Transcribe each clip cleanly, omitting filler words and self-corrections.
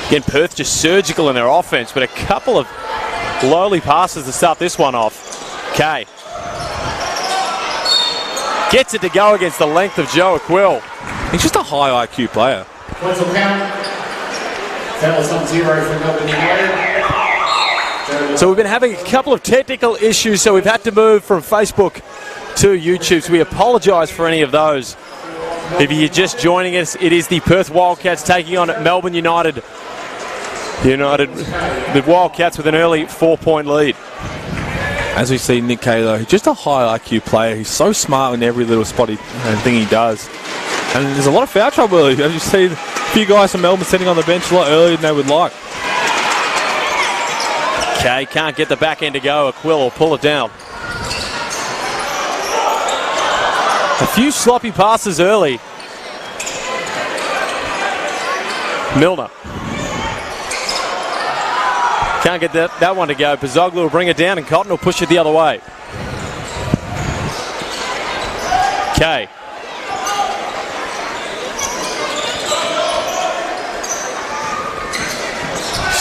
Again, Perth just surgical in their offense, but a couple of lowly passes to start this one off. Kay gets it to go against the length of Joe Aquill. He's just a high IQ player. Points will count. Felix on 0 for Melbourne United. So we've been having a couple of technical issues, so we've had to move from Facebook to YouTube. So we apologise for any of those. If you're just joining us, it is the Perth Wildcats taking on Melbourne United. The Wildcats with an early 4-point lead. As we see Nick Kalo, just a high IQ player. He's so smart in every little spot thing he does. And there's a lot of foul trouble early. As you see, a few guys from Melbourne sitting on the bench a lot earlier than they would like. Okay, can't get the back end to go. Aquill will pull it down. A few sloppy passes early. Milner. Can't get that one to go. Pizoglu will bring it down and Cotton will push it the other way. Okay.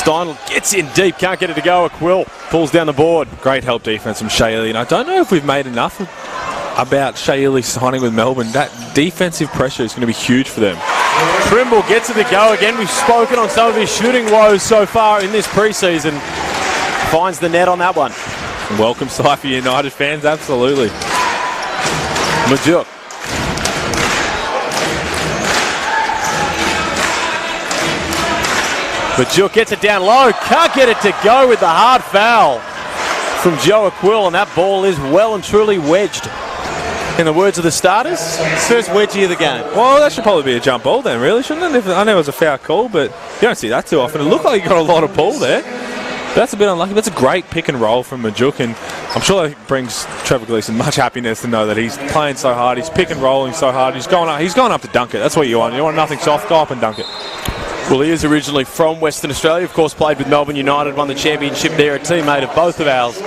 Steindl gets in deep, can't get it to go. Aquill pulls down the board. Great help defense from Shea Ely. And I don't know if we've made enough about Shea Ely signing with Melbourne. That defensive pressure is going to be huge for them. Trimble gets it to go again. We've spoken on some of his shooting woes so far in this pre-season. Finds the net on that one. Welcome sight for United fans, absolutely. Majuk. Majuk gets it down low. Can't get it to go with the hard foul from Joe Aquill, and that ball is well and truly wedged. In the words of the starters, first wedgie of the game. Well, that should probably be a jump ball then, really, shouldn't it? I know it was a foul call, but you don't see that too often. It looked like he got a lot of ball there. That's a bit unlucky. That's a great pick and roll from Majuk, and I'm sure that brings Trevor Gleeson much happiness to know that he's playing so hard, he's pick and rolling so hard, he's going up to dunk it. That's what you want. You want nothing soft, go up and dunk it. Well, he is originally from Western Australia, of course, played with Melbourne United, won the championship there, a teammate of both of ours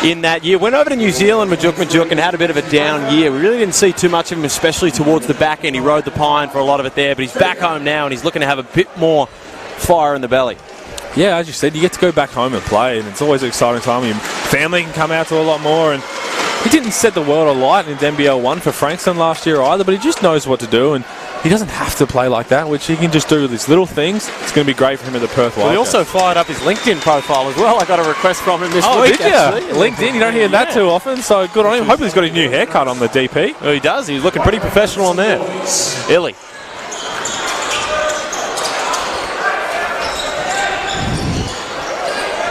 in that year. Went over to New Zealand, Majuk, and had a bit of a down year. We really didn't see too much of him, especially towards the back end. He rode the pine for a lot of it there, but he's back home now and he's looking to have a bit more fire in the belly. Yeah, as you said, you get to go back home and play, and it's always an exciting time. Your family can come out to a lot more, and he didn't set the world alight in NBL 1 for Frankston last year either, but he just knows what to do, and he doesn't have to play like that, which he can just do with these little things. It's going to be great for him at the Perth Wildcats. Well, he also fired up his LinkedIn profile as well. I got a request from him this week. Did you? LinkedIn, you don't hear that too often, so good on him. Hopefully he's got his new haircut on the DP. Well, he does. He's looking pretty professional on there. Illy.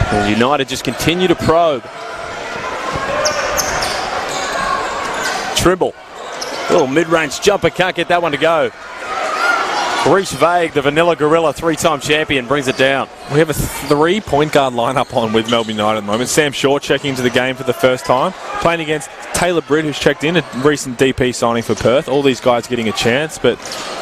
And United just continue to probe. Trimble. Little mid-range jumper, can't get that one to go. Reece Vague, the Vanilla Gorilla, three-time champion, brings it down. We have a 3-point guard lineup on with Melbourne United at the moment. Sam Shaw checking into the game for the first time, playing against Taylor Britt, who's checked in, a recent DP signing for Perth. All these guys getting a chance, but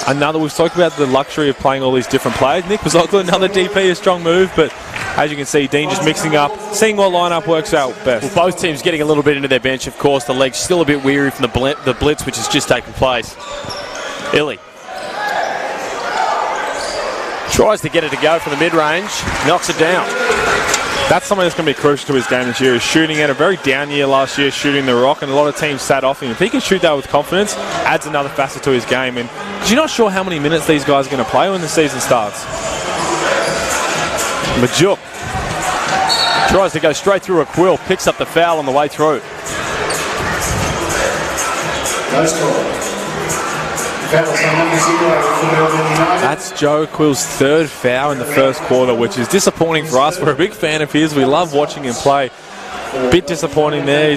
we've talked about the luxury of playing all these different players. Nick Pizoglu, another DP, a strong move, but as you can see, Dean just mixing up, seeing what lineup works out best. Well, both teams getting a little bit into their bench, of course. The legs still a bit weary from the blitz, which has just taken place. Illy tries to get it to go from the mid-range, knocks it down. That's something that's going to be crucial to his game this year, is shooting. At a very down year last year, shooting the rock, and a lot of teams sat off him. If he can shoot that with confidence, adds another facet to his game. And because you're not sure how many minutes these guys are going to play when the season starts. Majuk tries to go straight through Aquill, picks up the foul on the way through. No score. That's Joe Aquill's third foul in the first quarter, which is disappointing for us. We're a big fan of his. We love watching him play. Bit disappointing there.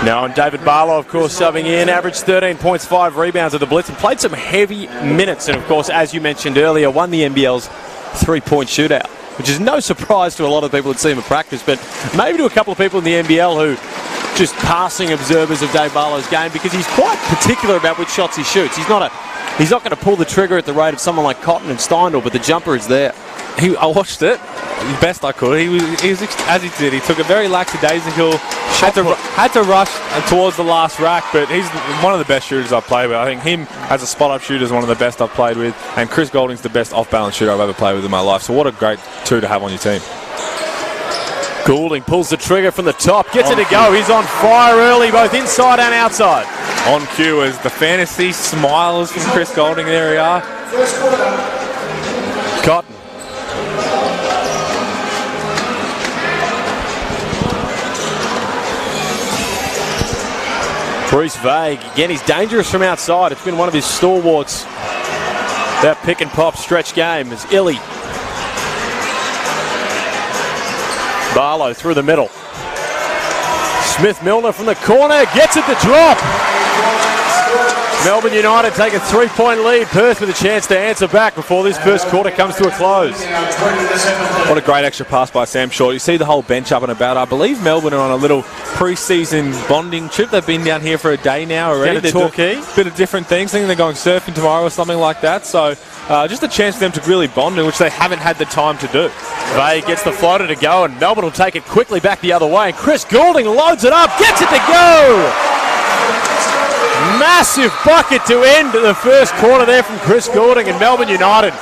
Now, and David Barlow, of course, subbing in, averaged 13 points, 5 rebounds at the Blitz, and played some heavy minutes. And, of course, as you mentioned earlier, won the NBL's 3-point shootout, which is no surprise to a lot of people that see him at practice, but maybe to a couple of people in the NBL who just passing observers of Dave Barlow's game, because he's quite particular about which shots he shoots. He's not going to pull the trigger at the rate of someone like Cotton and Steindl, but the jumper is there. I watched it the best I could. He was as he did. He took a very lackadaisical. Had to rush towards the last rack, but he's one of the best shooters I've played with. I think him as a spot-up shooter is one of the best I've played with, and Chris Golding's the best off-balance shooter I've ever played with in my life. So what a great two to have on your team. Golding pulls the trigger from the top, gets it to go. He's on fire early, both inside and outside. On cue as the fantasy smiles from Chris Golding. There we are. Cotton. Bruce Vague, again, he's dangerous from outside. It's been one of his stalwarts. That pick and pop stretch game is Illy. Barlow through the middle. Smith-Milner from the corner, gets it to drop. Melbourne United take a 3-point lead. Perth with a chance to answer back before this first quarter comes to a close. What a great extra pass by Sam Short. You see the whole bench up and about. I believe Melbourne are on a little pre-season bonding trip. They've been down here for a day now already. Down to Torquay. A bit of different things. I think they're going surfing tomorrow or something like that. So just a chance for them to really bond, in which they haven't had the time to do. Vay gets the floater to go, and Melbourne will take it quickly back the other way. And Chris Goulding loads it up, gets it to go! Massive bucket to end the first quarter there from Chris Goulding, and Melbourne United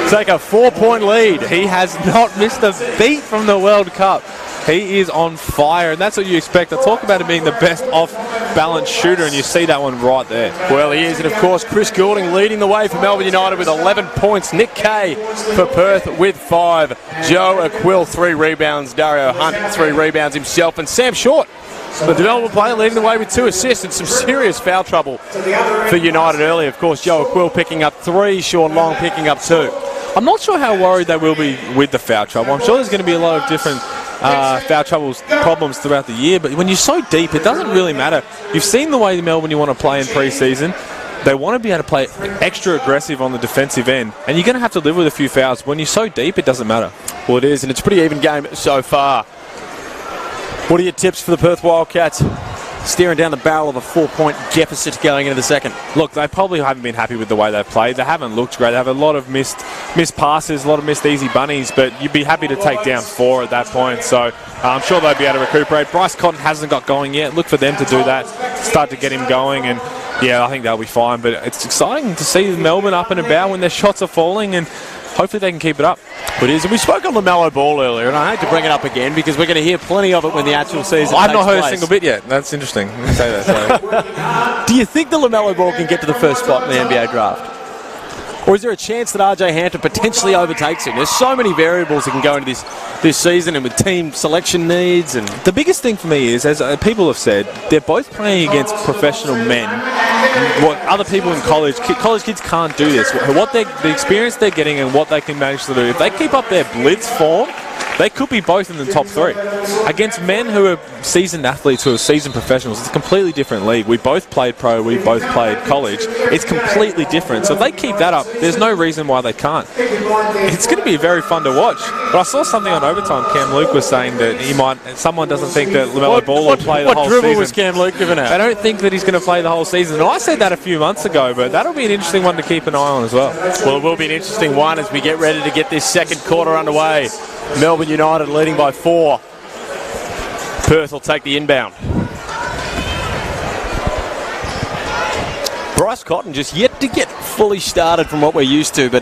take a 4-point lead. He has not missed a beat from the World Cup. He is on fire, and that's what you expect. I talk about him being the best off-balance shooter, and you see that one right there. Well, he is, and of course, Chris Goulding leading the way for Melbourne United with 11 points. Nick Kay for Perth with 5. Joe Aquill, 3 rebounds. Dario Hunt, 3 rebounds himself. And Sam Short, the development player, leading the way with 2 assists and some serious foul trouble for United early. Of course, Joe Aquill picking up 3, Sean Long picking up 2. I'm not sure how worried they will be with the foul trouble. I'm sure there's going to be a lot of different foul troubles problems throughout the year, but when you're so deep, it doesn't really matter. You've seen the way Melbourne you want to play in pre-season. They want to be able to play extra aggressive on the defensive end, and you're going to have to live with a few fouls. When you're so deep, it doesn't matter. Well, it is, and it's a pretty even game so far. What are your tips for the Perth Wildcats? Staring down the barrel of a 4-point deficit going into the second. Look, they probably haven't been happy with the way they've played. They haven't looked great. They have a lot of missed passes, a lot of missed easy bunnies, but you'd be happy to take down 4 at that point. So I'm sure they'll be able to recuperate. Bryce Cotton hasn't got going yet. Look for them to do that, start to get him going, and yeah, I think they'll be fine. But it's exciting to see Melbourne up and about when their shots are falling, and hopefully they can keep it up. It is, and we spoke on LaMelo Ball earlier, and I hate to bring it up again because we're going to hear plenty of it when the actual season I've not heard place. a single bit yet. That's interesting. You say that. Do you think the LaMelo Ball can get to the first spot in the NBA draft? Or is there a chance that RJ Hampton potentially overtakes him? There's so many variables that can go into this season, and with team selection needs. And the biggest thing for me is, as people have said, they're both playing against professional men. What other people in college kids can't do this. The experience they're getting and what they can manage to do. If they keep up their blitz form, they could be both in the top 3. Against men who are seasoned athletes, who are seasoned professionals, it's a completely different league. We both played pro, we both played college. It's completely different. So if they keep that up, there's no reason why they can't. It's going to be very fun to watch. But I saw something on Overtime. Cam Luke was saying that someone doesn't think that LaMelo Ball will play the whole season. What dribble was Cam Luke giving out? They don't think that he's going to play the whole season. And I said that a few months ago, but that'll be an interesting one to keep an eye on as well. Well, it will be an interesting one as we get ready to get this second quarter underway. Melbourne United leading by 4. Perth will take the inbound. Bryce Cotton just yet to get fully started from what we're used to, but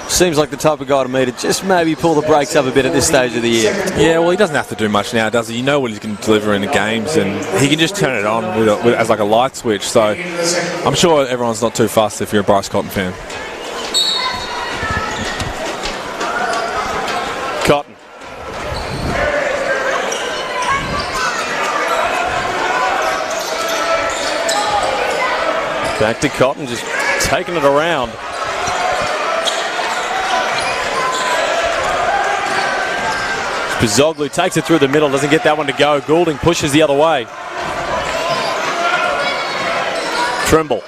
seems like the type of guy to me to just maybe pull the brakes up a bit at this stage of the year. Yeah, well, he doesn't have to do much now, does he? You know what he's going to deliver in the games, and he can just turn it on as like a light switch. So I'm sure everyone's not too fussed if you're a Bryce Cotton fan. Cotton. Back to Cotton, just taking it around. Pizzoglu takes it through the middle, doesn't get that one to go. Goulding pushes the other way. Trimble.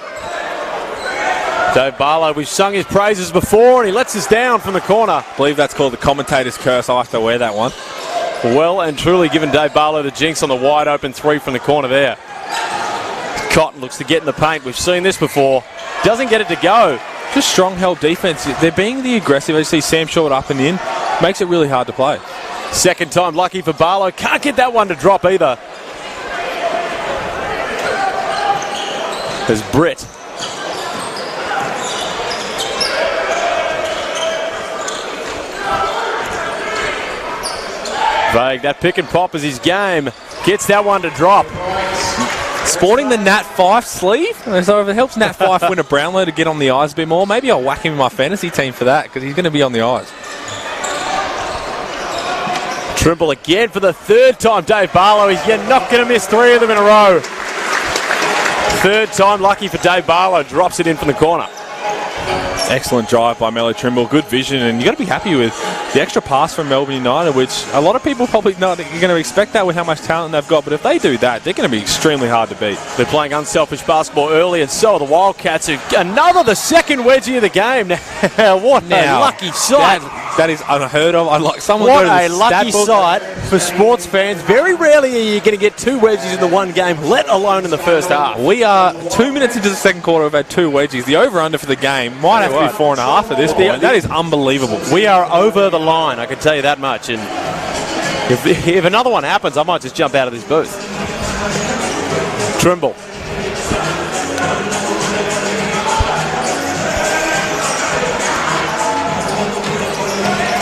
Dave Barlow, we've sung his praises before, and he lets us down from the corner. I believe that's called the commentator's curse. I have to wear that one. Well and truly given Dave Barlow the jinx on the wide open 3 from the corner there. Cotton looks to get in the paint. We've seen this before. Doesn't get it to go. just strong held defense. They're being the aggressive. As you see Sam Short up and in, makes it really hard to play. Second time lucky for Barlow. Can't get that one to drop either. There's Britt. Vague, that pick and pop is his game. Gets that one to drop. Sporting the Nat Fyfe sleeve. So if it helps Nat Fyfe win a Brownlow to get on the eyes a bit more, maybe I'll whack him in my fantasy team for that, because he's going to be on the eyes. Trimble again for the third time. Dave Barlow, you're not going to miss three of them in a row. Third time lucky for Dave Barlow. Drops it in from the corner. Excellent drive by Mello Trimble. Good vision, and you've got to be happy with the extra pass from Melbourne United, which a lot of people probably not going to expect that with how much talent they've got, but if they do that, they're going to be extremely hard to beat. They're playing unselfish basketball early, and so are the Wildcats. Another, the second wedgie of the game. What a lucky sight. That is unheard of. I'd like someone what to go to the a lucky stat book. sight for sports fans. Very rarely are you going to get two wedgies in the one game, let alone in the first half. We are 2 minutes into the second quarter. We've had two wedgies. The over-under for the game might have to be 4.5 at this point. That is unbelievable. We are over the line, I can tell you that much. And if another one happens, I might just jump out of this booth. Trimble.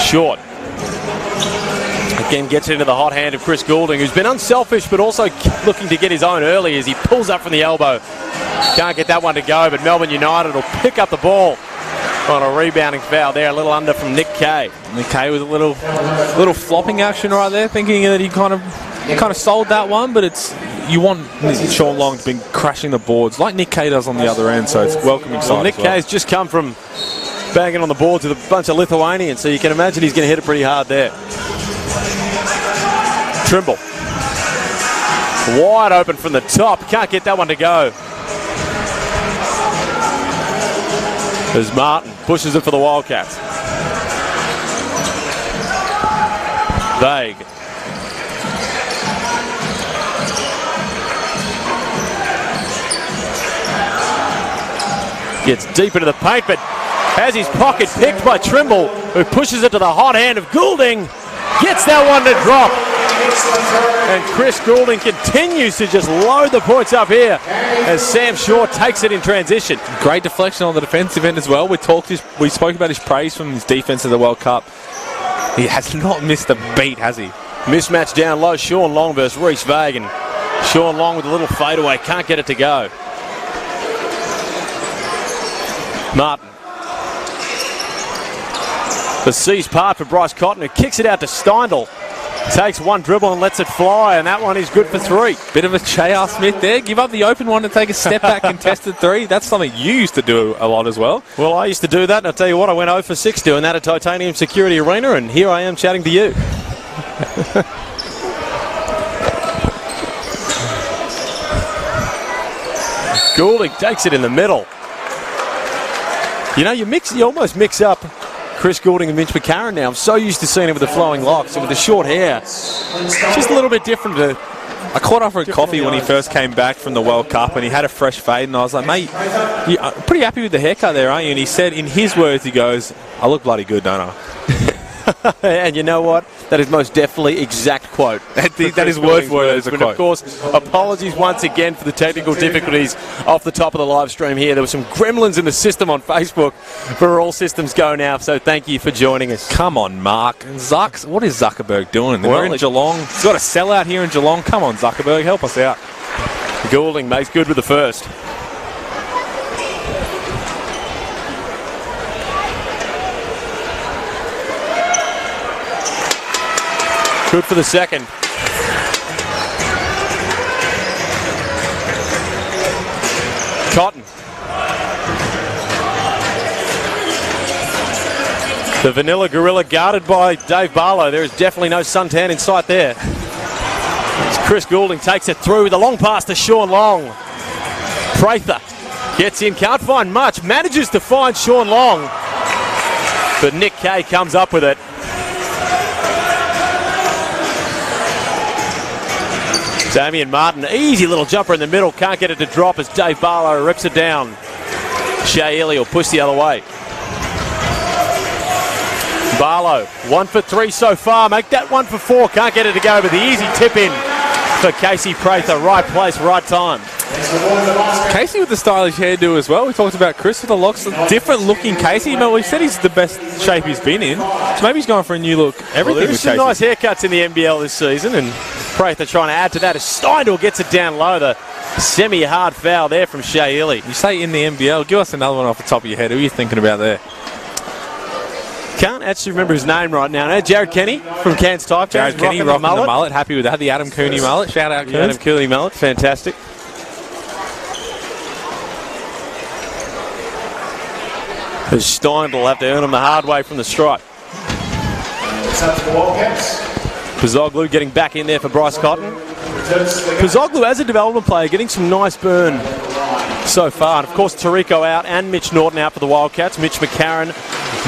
Short. Again, gets it into the hot hand of Chris Goulding, who's been unselfish but also looking to get his own early as he pulls up from the elbow. Can't get that one to go, but Melbourne United will pick up the ball on a rebounding foul there. A little under from Nick Kay. Nick Kay with a little flopping action right there, thinking that he kind of sold that one, but you want Sean Long to be crashing the boards like Nick Kay does on the other end, so it's welcoming sight. Well, Nick Kay's just come from banging on the boards with a bunch of Lithuanians, so you can imagine he's going to hit it pretty hard there. Trimble. Wide open from the top. Can't get that one to go. As Martin pushes it for the Wildcats. Vague. Gets deep into the paint, but has his pocket picked by Trimble, who pushes it to the hot hand of Goulding. Gets that one to drop. And Chris Goulding continues to just load the points up here as Sam Short takes it in transition. Great deflection on the defensive end as well. We spoke about his praise from his defense of the World Cup. He has not missed a beat, has he? Mismatch down low. Sean Long versus Reece Vague. Sean Long with a little fadeaway. Can't get it to go. Martin. The C's part for Bryce Cotton, who kicks it out to Steindl. Takes one dribble and lets it fly, and that one is good for three. Bit of a J.R. Smith there. Give up the open one to take a step back contested three. That's something you used to do a lot as well. Well, I used to do that, and I'll tell you what, I went 0 for 6 doing that at Titanium Security Arena, and here I am chatting to you. Goulding takes it in the middle. You know, you almost mix up Chris Goulding and Mitch McCarron now. I'm so used to seeing him with the flowing locks and with the short hair. It's just a little bit different. I caught up for a coffee when he first came back from the World Cup, and he had a fresh fade, and I was like, mate, you're pretty happy with the haircut there, aren't you? And he said, in his words, he goes, I look bloody good, don't I? And you know what? That is most definitely exact quote. That is word for word as a quote. Of course, apologies once again for the technical difficulties off the top of the live stream here. There were some gremlins in the system on Facebook, but all systems go now, so thank you for joining us. Come on, Mark. What is Zuckerberg doing? We're in Geelong. He's got a sellout here in Geelong. Come on, Zuckerberg, help us out. Goulding makes good with the first. Good for the second. Cotton. The Vanilla Gorilla guarded by Dave Barlow. There is definitely no suntan in sight there. As Chris Goulding takes it through with a long pass to Sean Long. Prather gets in, can't find much, manages to find Sean Long. But Nick Kay comes up with it. Damian Martin, easy little jumper in the middle, can't get it to drop as Dave Barlow rips it down. Shea Healy will push the other way. Barlow, 1 for 3 so far. Make that 1 for 4. Can't get it to go, but the easy tip in for Casey Prather. Right place, right time. Casey with the stylish hairdo as well. We talked about Chris with the locks. Different looking Casey, but we said he's the best shape he's been in. So maybe he's going for a new look. Everything There's some nice haircuts in the NBL this season, and Prather trying to add to that as Steindl gets it down low. The semi-hard foul there from Shea Healy. You say in the NBL, give us another one off the top of your head. Who are you thinking about there? Can't actually remember his name right now. No, Jared Kenny from Cairns Type. Jared Kenny rocking the mullet. Happy with that. The Adam Cooney mullet. Shout out, Adam Cooney mullet. Fantastic. As Steindl will have to earn him the hard way from the stripe. It's up to the Wildcats. Pozzoglu getting back in there for Bryce Cotton. Pozzoglu, as a development player, getting some nice burn so far. And of course, Tariko out and Mitch Norton out for the Wildcats. Mitch McCarron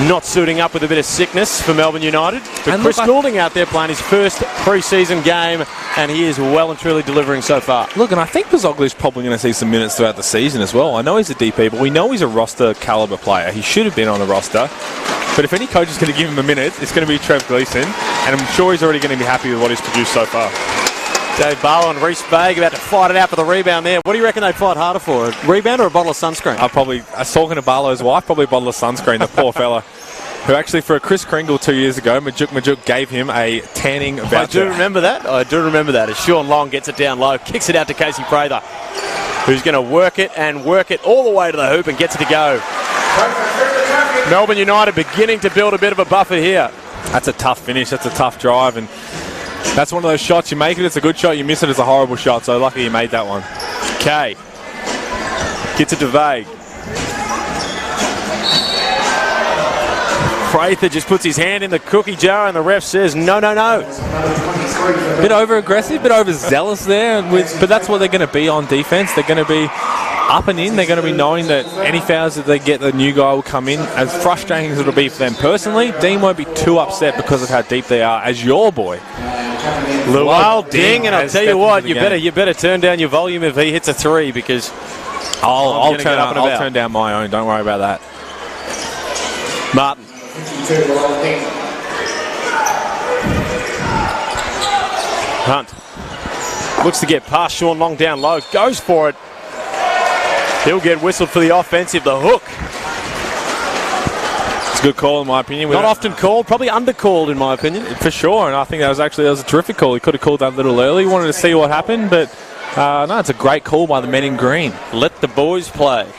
not suiting up with a bit of sickness for Melbourne United. But Chris Goulding out there playing his first pre-season game, and he is well and truly delivering so far. Look, and I think Pozzoglu is probably going to see some minutes throughout the season as well. I know he's a DP, but we know he's a roster caliber player. He should have been on the roster. But if any coach is going to give him a minute, it's going to be Trev Gleeson, and I'm sure he's already going to be happy with what he's produced so far. Dave Barlow and Reece Bagg about to fight it out for the rebound there. What do you reckon they'd fight harder for, a rebound or a bottle of sunscreen? I was talking to Barlow's wife, probably a bottle of sunscreen, the poor fella, who actually for a Chris Kringle 2 years ago, Majuk gave him a tanning voucher. I do remember that. As Sean Long gets it down low, kicks it out to Casey Prather, who's going to work it all the way to the hoop and gets it to go. Melbourne United beginning to build a bit of a buffer here. That's a tough finish. That's a tough drive, and that's one of those shots. You make it, it's a good shot. You miss it, it's a horrible shot. So lucky you made that one. Kay gets it to Vague. Prather just puts his hand in the cookie jar, and the ref says no. Bit over aggressive, bit overzealous there, but that's what they're going to be on defense. They're going to be up and in. They're going to be knowing that any fouls that they get, the new guy will come in. As frustrating as it'll be for them personally, Dean won't be too upset because of how deep they are as your boy. Wild ding, and I'll tell you what, you better turn down your volume if he hits a three, because I'll turn down my own. Don't worry about that. Martin. Hunt looks to get past Sean Long down low, goes for it. He'll get whistled for the offensive, the hook. It's a good call in my opinion. Not often called, probably undercalled in my opinion. For sure, and I think that was a terrific call. He could have called that a little early. Wanted to see what happened, but no, it's a great call by the men in green. Let the boys play.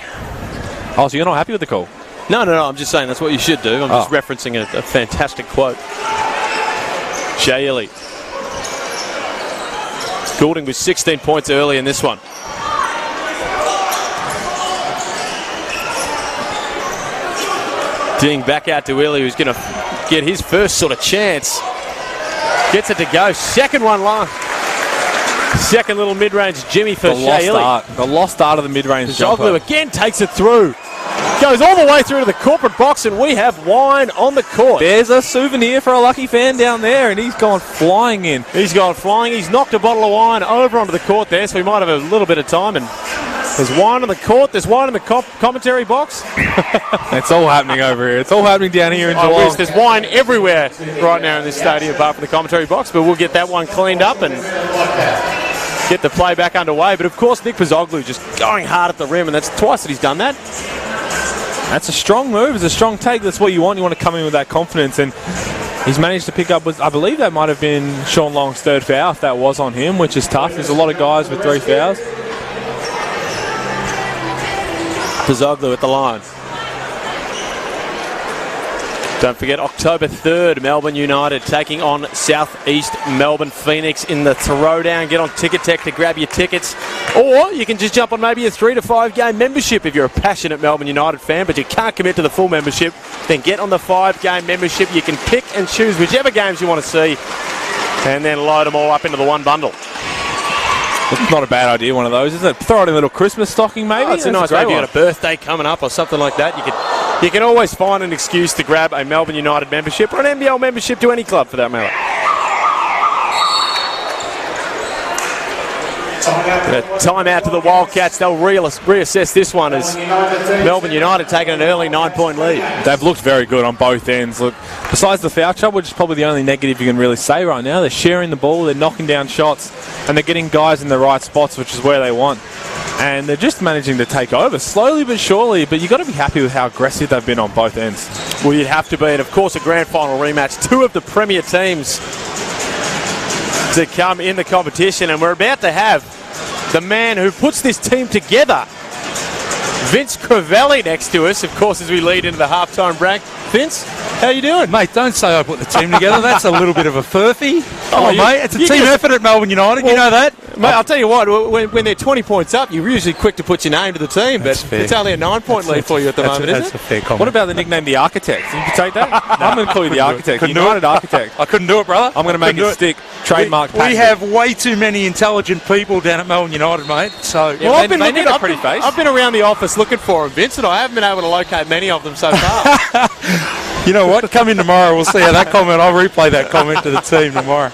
Oh, so you're not happy with the call? No, I'm just saying that's what you should do. I'm just referencing a fantastic quote. Shea Healy. Goulding with 16 points early in this one. Ding back out to Healy, who's going to get his first sort of chance. Gets it to go. Second one long. Second little mid-range Jimmy for Shea Healy. The lost start of the mid-range jumper. Again takes it through. Goes all the way through to the corporate box, and we have wine on the court. There's a souvenir for a lucky fan down there, and he's gone flying in. He's knocked a bottle of wine over onto the court there, so we might have a little bit of time. And there's wine on the court. There's wine in the commentary box. It's all happening over here. It's all happening down here in Geelong. There's wine everywhere right now in this stadium, apart from the commentary box. But we'll get that one cleaned up and get the play back underway. But of course, Nick Pozzoglu just going hard at the rim, and that's twice that he's done that. That's a strong move. It's a strong take. That's what you want. You want to come in with that confidence, and he's managed to pick up I believe that might have been Sean Long's third foul, if that was on him, which is tough. There's a lot of guys with 3 fouls. Pozzoglu at the line. Don't forget, October 3rd, Melbourne United taking on South East Melbourne Phoenix in the throwdown. Get on Ticket Tech to grab your tickets. Or you can just jump on maybe a 3 to 5 game membership if you're a passionate Melbourne United fan, but you can't commit to the full membership. Then get on the 5 game membership. You can pick and choose whichever games you want to see and then load them all up into the one bundle. It's not a bad idea, one of those, is it? Throw it in a little Christmas stocking, maybe. It's a nice way. If you've got a birthday coming up or something like that, you can always find an excuse to grab a Melbourne United membership or an NBL membership to any club for that matter. Time out to the Wildcats. They'll reassess this one as Melbourne United taking an early 9-point lead. They've looked very good on both ends. Look, besides the foul trouble, which is probably the only negative you can really say right now, they're sharing the ball, they're knocking down shots, and they're getting guys in the right spots, which is where they want. And they're just managing to take over, slowly but surely, but you've got to be happy with how aggressive they've been on both ends. Well, you'd have to be, and of course a grand final rematch. Two of the premier teams to come in the competition, and we're about to have the man who puts this team together, Vince Crivelli, next to us, of course, as we lead into the halftime break. Vince, how you doing? Mate, don't say I put the team together. That's a little bit of a furphy. Come on, mate. It's a team effort at Melbourne United. You know that? Mate, I'll tell you what, when they're 20 points up, you're usually quick to put your name to the team, but it's only a 9-point lead for you at the moment, isn't it? That's a fair comment. What about the nickname The Architect? Did you take that? I'm going to call you The Architect. United Architect. I couldn't do it, brother. I'm going to make it stick. Trademark patent. We have way too many intelligent people down at Melbourne United, mate. So yeah, well, I've been around the office looking for them, Vince, and I haven't been able to locate many of them so far. You know what? Come in tomorrow. We'll see how that comment. I'll replay that comment to the team tomorrow.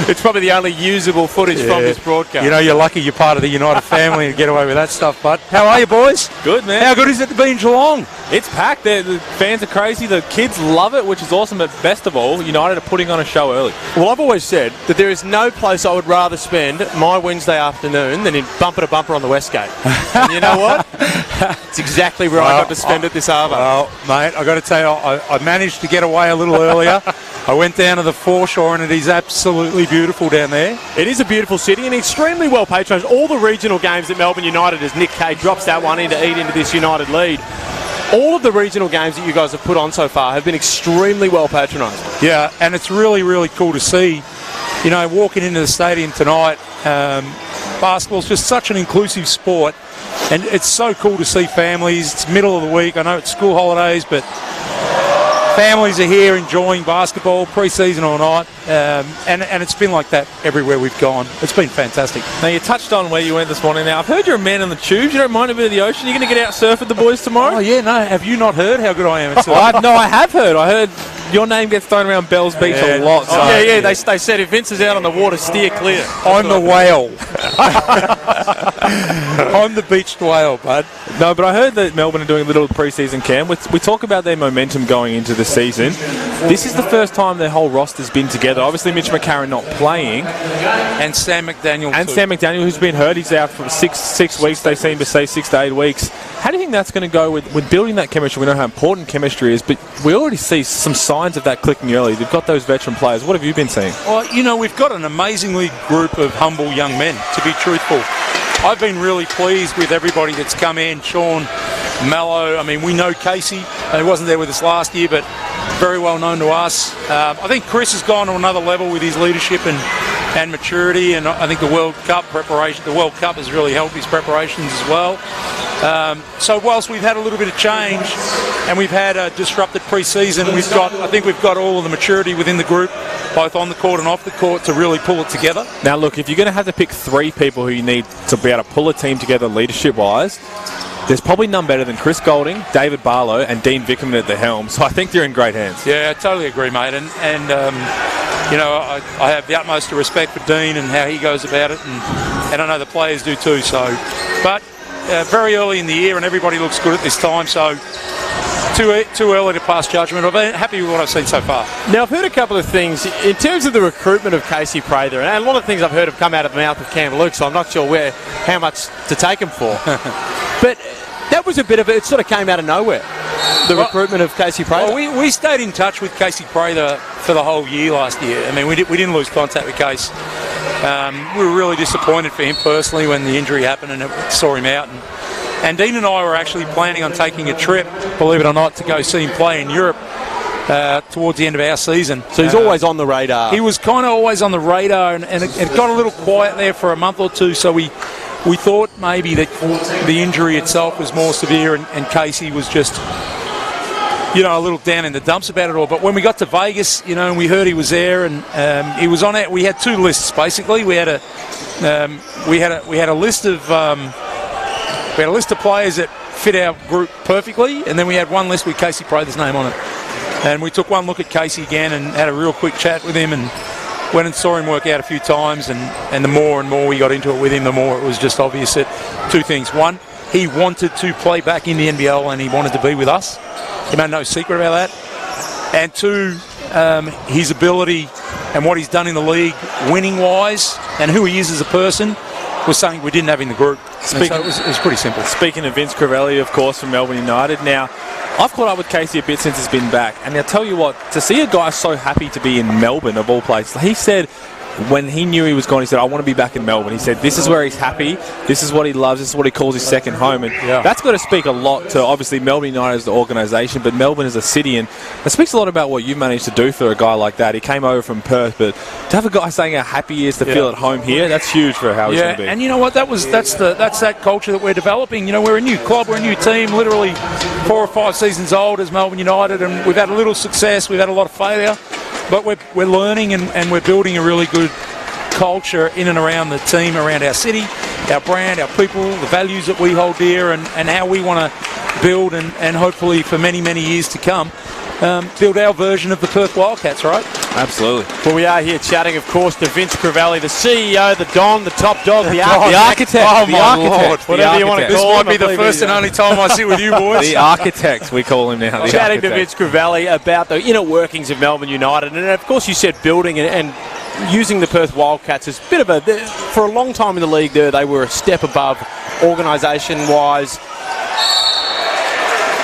It's probably the only usable footage from this broadcast. You know, you're lucky you're part of the United family and get away with that stuff, bud. How are you, boys? Good, man. How good is it to be in Geelong? It's packed. The fans are crazy. The kids love it, which is awesome. But best of all, United are putting on a show early. Well, I've always said that there is no place I would rather spend my Wednesday afternoon than in bumper to bumper on the West Gate. And you know what? It's exactly where I got to spend it this Arvo. Well, mate, I've got to tell you, I managed to get away a little earlier. I went down to the foreshore and it is absolutely beautiful down there. It is a beautiful city and extremely well patronised. All the regional games at Melbourne United, as Nick Kay drops that one in to eat into this United lead, all of the regional games that you guys have put on so far have been extremely well patronised. Yeah, and it's really, really cool to see. You know, walking into the stadium tonight, basketball's just such an inclusive sport, and it's so cool to see families. It's middle of the week. I know it's school holidays, but families are here enjoying basketball, pre-season or not, and it's been like that everywhere we've gone. It's been fantastic. Now, you touched on where you went this morning. Now, I've heard you're a man on the tubes. You don't mind a bit of the ocean. You're going to get out surf with the boys tomorrow? Oh, yeah, no. Have you not heard how good I am at surfing? I have heard. I heard your name gets thrown around Bells Beach a lot. So. Oh, yeah. They said if Vince is out on the water, steer clear. I'm the whale. I'm the beached whale, bud. No, but I heard that Melbourne are doing a little pre-season camp. We talk about their momentum going into the season. This is the first time their whole roster's been together. Obviously, Mitch McCarron not playing. And Sam McDaniel, And too. Sam McDaniel, who's been hurt. He's out for six weeks, they seem to say, 6 to 8 weeks. How do you think that's going to go with building that chemistry? We know how important chemistry is, but we already see some signs of that clicking early. They've got those veteran players. What have you been seeing? Well, you know, we've got an amazingly group of humble young men, to be truthful. I've been really pleased with everybody that's come in. Sean, Mallow, I mean, we know Casey. He wasn't there with us last year, but very well known to us. I think Chris has gone to another level with his leadership and maturity, and I think the World Cup has really helped his preparations as well. So whilst we've had a little bit of change and we've had a disrupted pre-season, I think we've got all of the maturity within the group, both on the court and off the court, to really pull it together. Now, look, if you're going to have to pick 3 people who you need to be able to pull a team together leadership-wise, there's probably none better than Chris Golding, David Barlow, and Dean Vickerman at the helm. So I think they're in great hands. Yeah, I totally agree, mate. And you know, I have the utmost respect for Dean and how he goes about it, and I know the players do too. So, but very early in the year, and everybody looks good at this time. So too early to pass judgment. I've been happy with what I've seen so far. Now, I've heard a couple of things in terms of the recruitment of Casey Prather, and a lot of things I've heard have come out of the mouth of Cam Luke, so I'm not sure how much to take him for. But that was a bit of it sort of came out of nowhere, the recruitment of Casey Prather. Well, we stayed in touch with Casey Prather for the whole year last year. I mean, we didn't lose contact with Case. We were really disappointed for him personally when the injury happened and it saw him out. And Dean and I were actually planning on taking a trip, believe it or not, to go see him play in Europe towards the end of our season. So he's always on the radar. He was kind of always on the radar, and it got a little quiet there for a month or two, so we thought maybe that the injury itself was more severe and Casey was just, you know, a little down in the dumps about it all. But when we got to Vegas, you know, and we heard he was there, and he was on it, we had 2 lists basically. We had a list of players that fit our group perfectly, and then we had one list with Casey Prather's name on it. And we took one look at Casey again and had a real quick chat with him, and went and saw him work out a few times, and the more and more we got into it with him, the more it was just obvious that two things. One, he wanted to play back in the NBL and he wanted to be with us. He made no secret about that. And two, his ability and what he's done in the league, winning-wise, and who he is as a person, was something we didn't have in the group. So it was pretty simple. Speaking of Vince Crivelli, of course, from Melbourne United. Now, I've caught up with Casey a bit since he's been back, and I'll tell you what, to see a guy so happy to be in Melbourne, of all places, he said when he knew he was gone, he said, I want to be back in Melbourne. He said, this is where he's happy, this is what he loves, this is what he calls his second home, and that's got to speak a lot to, obviously, Melbourne United as the organisation, but Melbourne as a city, and it speaks a lot about what you've managed to do for a guy like that. He came over from Perth, but to have a guy saying how happy he is to feel at home here, that's huge for how he's going to be. And you know what, that's that culture that we're developing. You know, we're a new club, we're a new team, literally 4 or 5 seasons old as Melbourne United, and we've had a little success, we've had a lot of failure, but we're learning and we're building a really good culture in and around the team, around our city, our brand, our people, the values that we hold dear, and how we want to build and hopefully for many, many years to come, build our version of the Perth Wildcats, right? Absolutely. Well, we are here chatting, of course, to Vince Crivelli, the CEO, the Don, the top dog, the architect. Oh, the my architect. Lord. Whatever you want to This call him. might be the first and only time I sit with you boys. The architect, we call him now. Chatting to Vince Crivelli about the inner workings of Melbourne United. And, of course, you said building and using the Perth Wildcats as a bit of for a long time in the league there, they were a step above organisation-wise.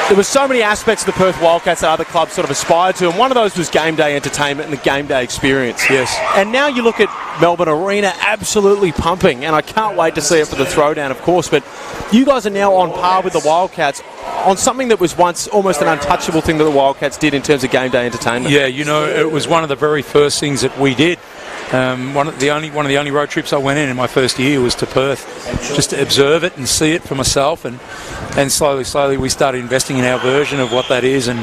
There were so many aspects of the Perth Wildcats that other clubs sort of aspired to, and one of those was game day entertainment and the game day experience. Yes. And now you look at Melbourne Arena absolutely pumping, and I can't wait to see it for the throwdown, of course, but you guys are now on par with the Wildcats on something that was once almost an untouchable thing that the Wildcats did in terms of game day entertainment. Yeah, you know, it was one of the very first things that we did. One of the only road trips I went in my first year was to Perth, just to observe it and see it for myself, and slowly we started investing in our version of what that is, and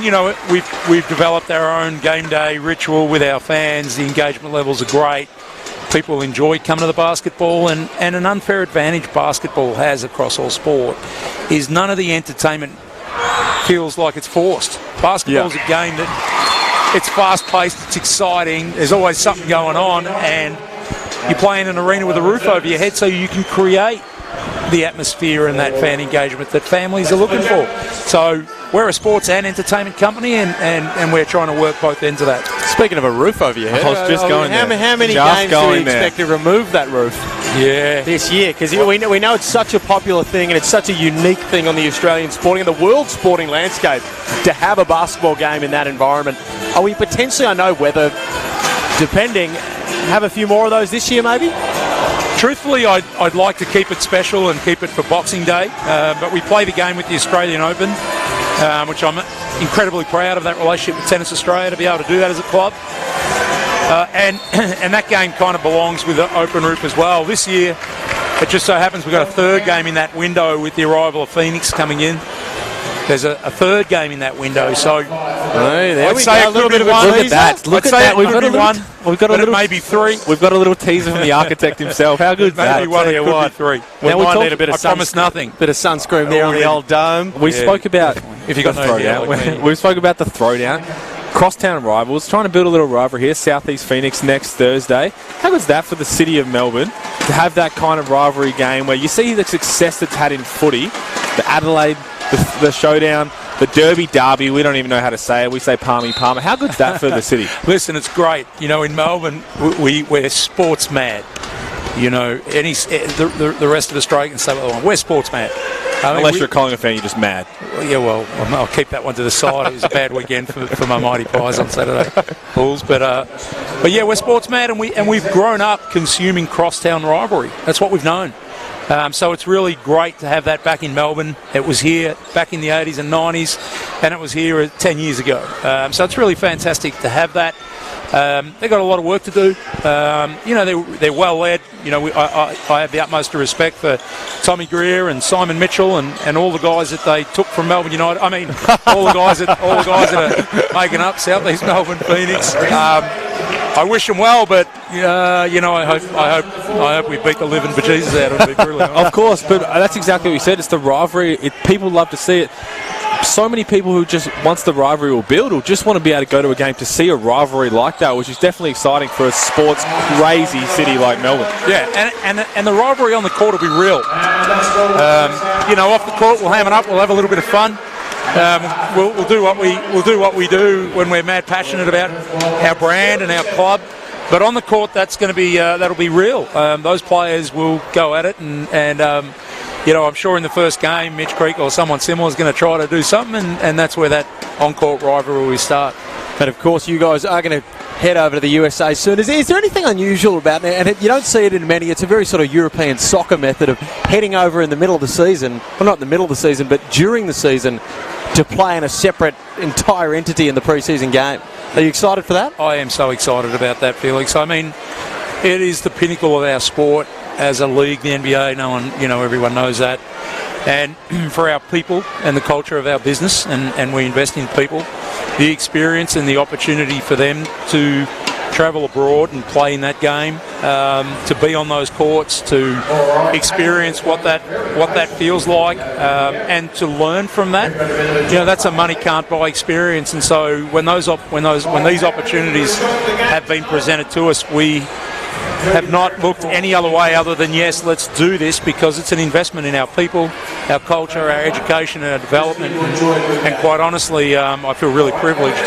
you know, we've developed our own game day ritual with our fans. The engagement levels are great. People enjoy coming to the basketball, and an unfair advantage basketball has across all sport is none of the entertainment feels like it's forced. Basketball's a game that it's fast-paced, it's exciting, there's always something going on, and you play in an arena with a roof over your head so you can create the atmosphere and that fan engagement that families are looking for. So we're a sports and entertainment company, and we're trying to work both ends of that. Speaking of a roof over your head, I was just going there. How many games do we expect to remove that roof this year? Because we know it's such a popular thing and it's such a unique thing on the Australian sporting and the world sporting landscape to have a basketball game in that environment. Are we potentially, I know weather depending, have a few more of those this year maybe? Truthfully, I'd like to keep it special and keep it for Boxing Day, but we play the game with the Australian Open, which I'm incredibly proud of that relationship with Tennis Australia to be able to do that as a club. And that game kind of belongs with the open roof as well. This year, it just so happens we've got a third game in that window with the arrival of Phoenix coming in. There's a third game in that window, so I'd say a little bit of one. Look at that! Look at that! We've got a little, maybe 3. We've got a little teaser from the architect himself. How good is that? Maybe 1, it could be 3. We might need a bit of promise nothing. Bit of sunscreen there on the old dome. We spoke about if you got the throwdown. We spoke about the throwdown. Crosstown rivals, trying to build a little rivalry here. Southeast Phoenix next Thursday. How good's that for the city of Melbourne to have that kind of rivalry game where you see the success that's had in footy, the Adelaide, the showdown, the Derby, we don't even know how to say it. We say Palmy Palmer. How good's that for the city? Listen, it's great. You know, in Melbourne, we're sports mad. You know, the rest of Australia can say what they want. We're sports mad. Unless you're a Collingwood fan, you're just mad. Yeah, well, I'll keep that one to the side. It was a bad weekend for my Mighty Pies on Saturday, Bulls. But yeah, we're sports mad, and we've grown up consuming crosstown rivalry. That's what we've known. So it's really great to have that back in Melbourne. It was here back in the 80s and 90s, and it was here 10 years ago. So it's really fantastic to have that. They've got a lot of work to do. You know, they're well led. You know, I have the utmost of respect for Tommy Greer and Simon Mitchell and all the guys that they took from Melbourne United. I mean, all the guys that are making up Southeast Melbourne, Phoenix. I wish them well, but you know, I hope we beat the living bejesus out of it. Really. Of course, but that's exactly what you said. It's the rivalry. People love to see it. so many people who just, once the rivalry will build, will just want to be able to go to a game to see a rivalry like that, which is definitely exciting for a sports crazy city like Melbourne. Yeah, and the rivalry on the court will be real. Off the court we'll ham it up. We'll have a little bit of fun. We'll do what we do when we're mad passionate about our brand and our club. But on the court, that'll be real. Those players will go at it, and I'm sure in the first game, Mitch Creek or someone similar is going to try to do something, and that's where that on-court rivalry will start. And of course, you guys are going to head over to the USA soon. Is there anything unusual about it? And you don't see it in many. It's a very sort of European soccer method of heading over in the middle of the season. Well, not in the middle of the season, but during the season to play in a separate entire entity in the pre-season game. Are you excited for that? I am so excited about that, Felix. I mean, it is the pinnacle of our sport as a league, the NBA. Everyone knows that. And for our people and the culture of our business, and we invest in people, the experience and the opportunity for them to travel abroad and play in that game, to be on those courts, to experience what that feels like, and to learn from that. That's a money can't buy experience. And so when these opportunities have been presented to us, we have not looked any other way other than, yes, let's do this, because it's an investment in our people, our culture, our education, our development, and quite honestly, I feel really privileged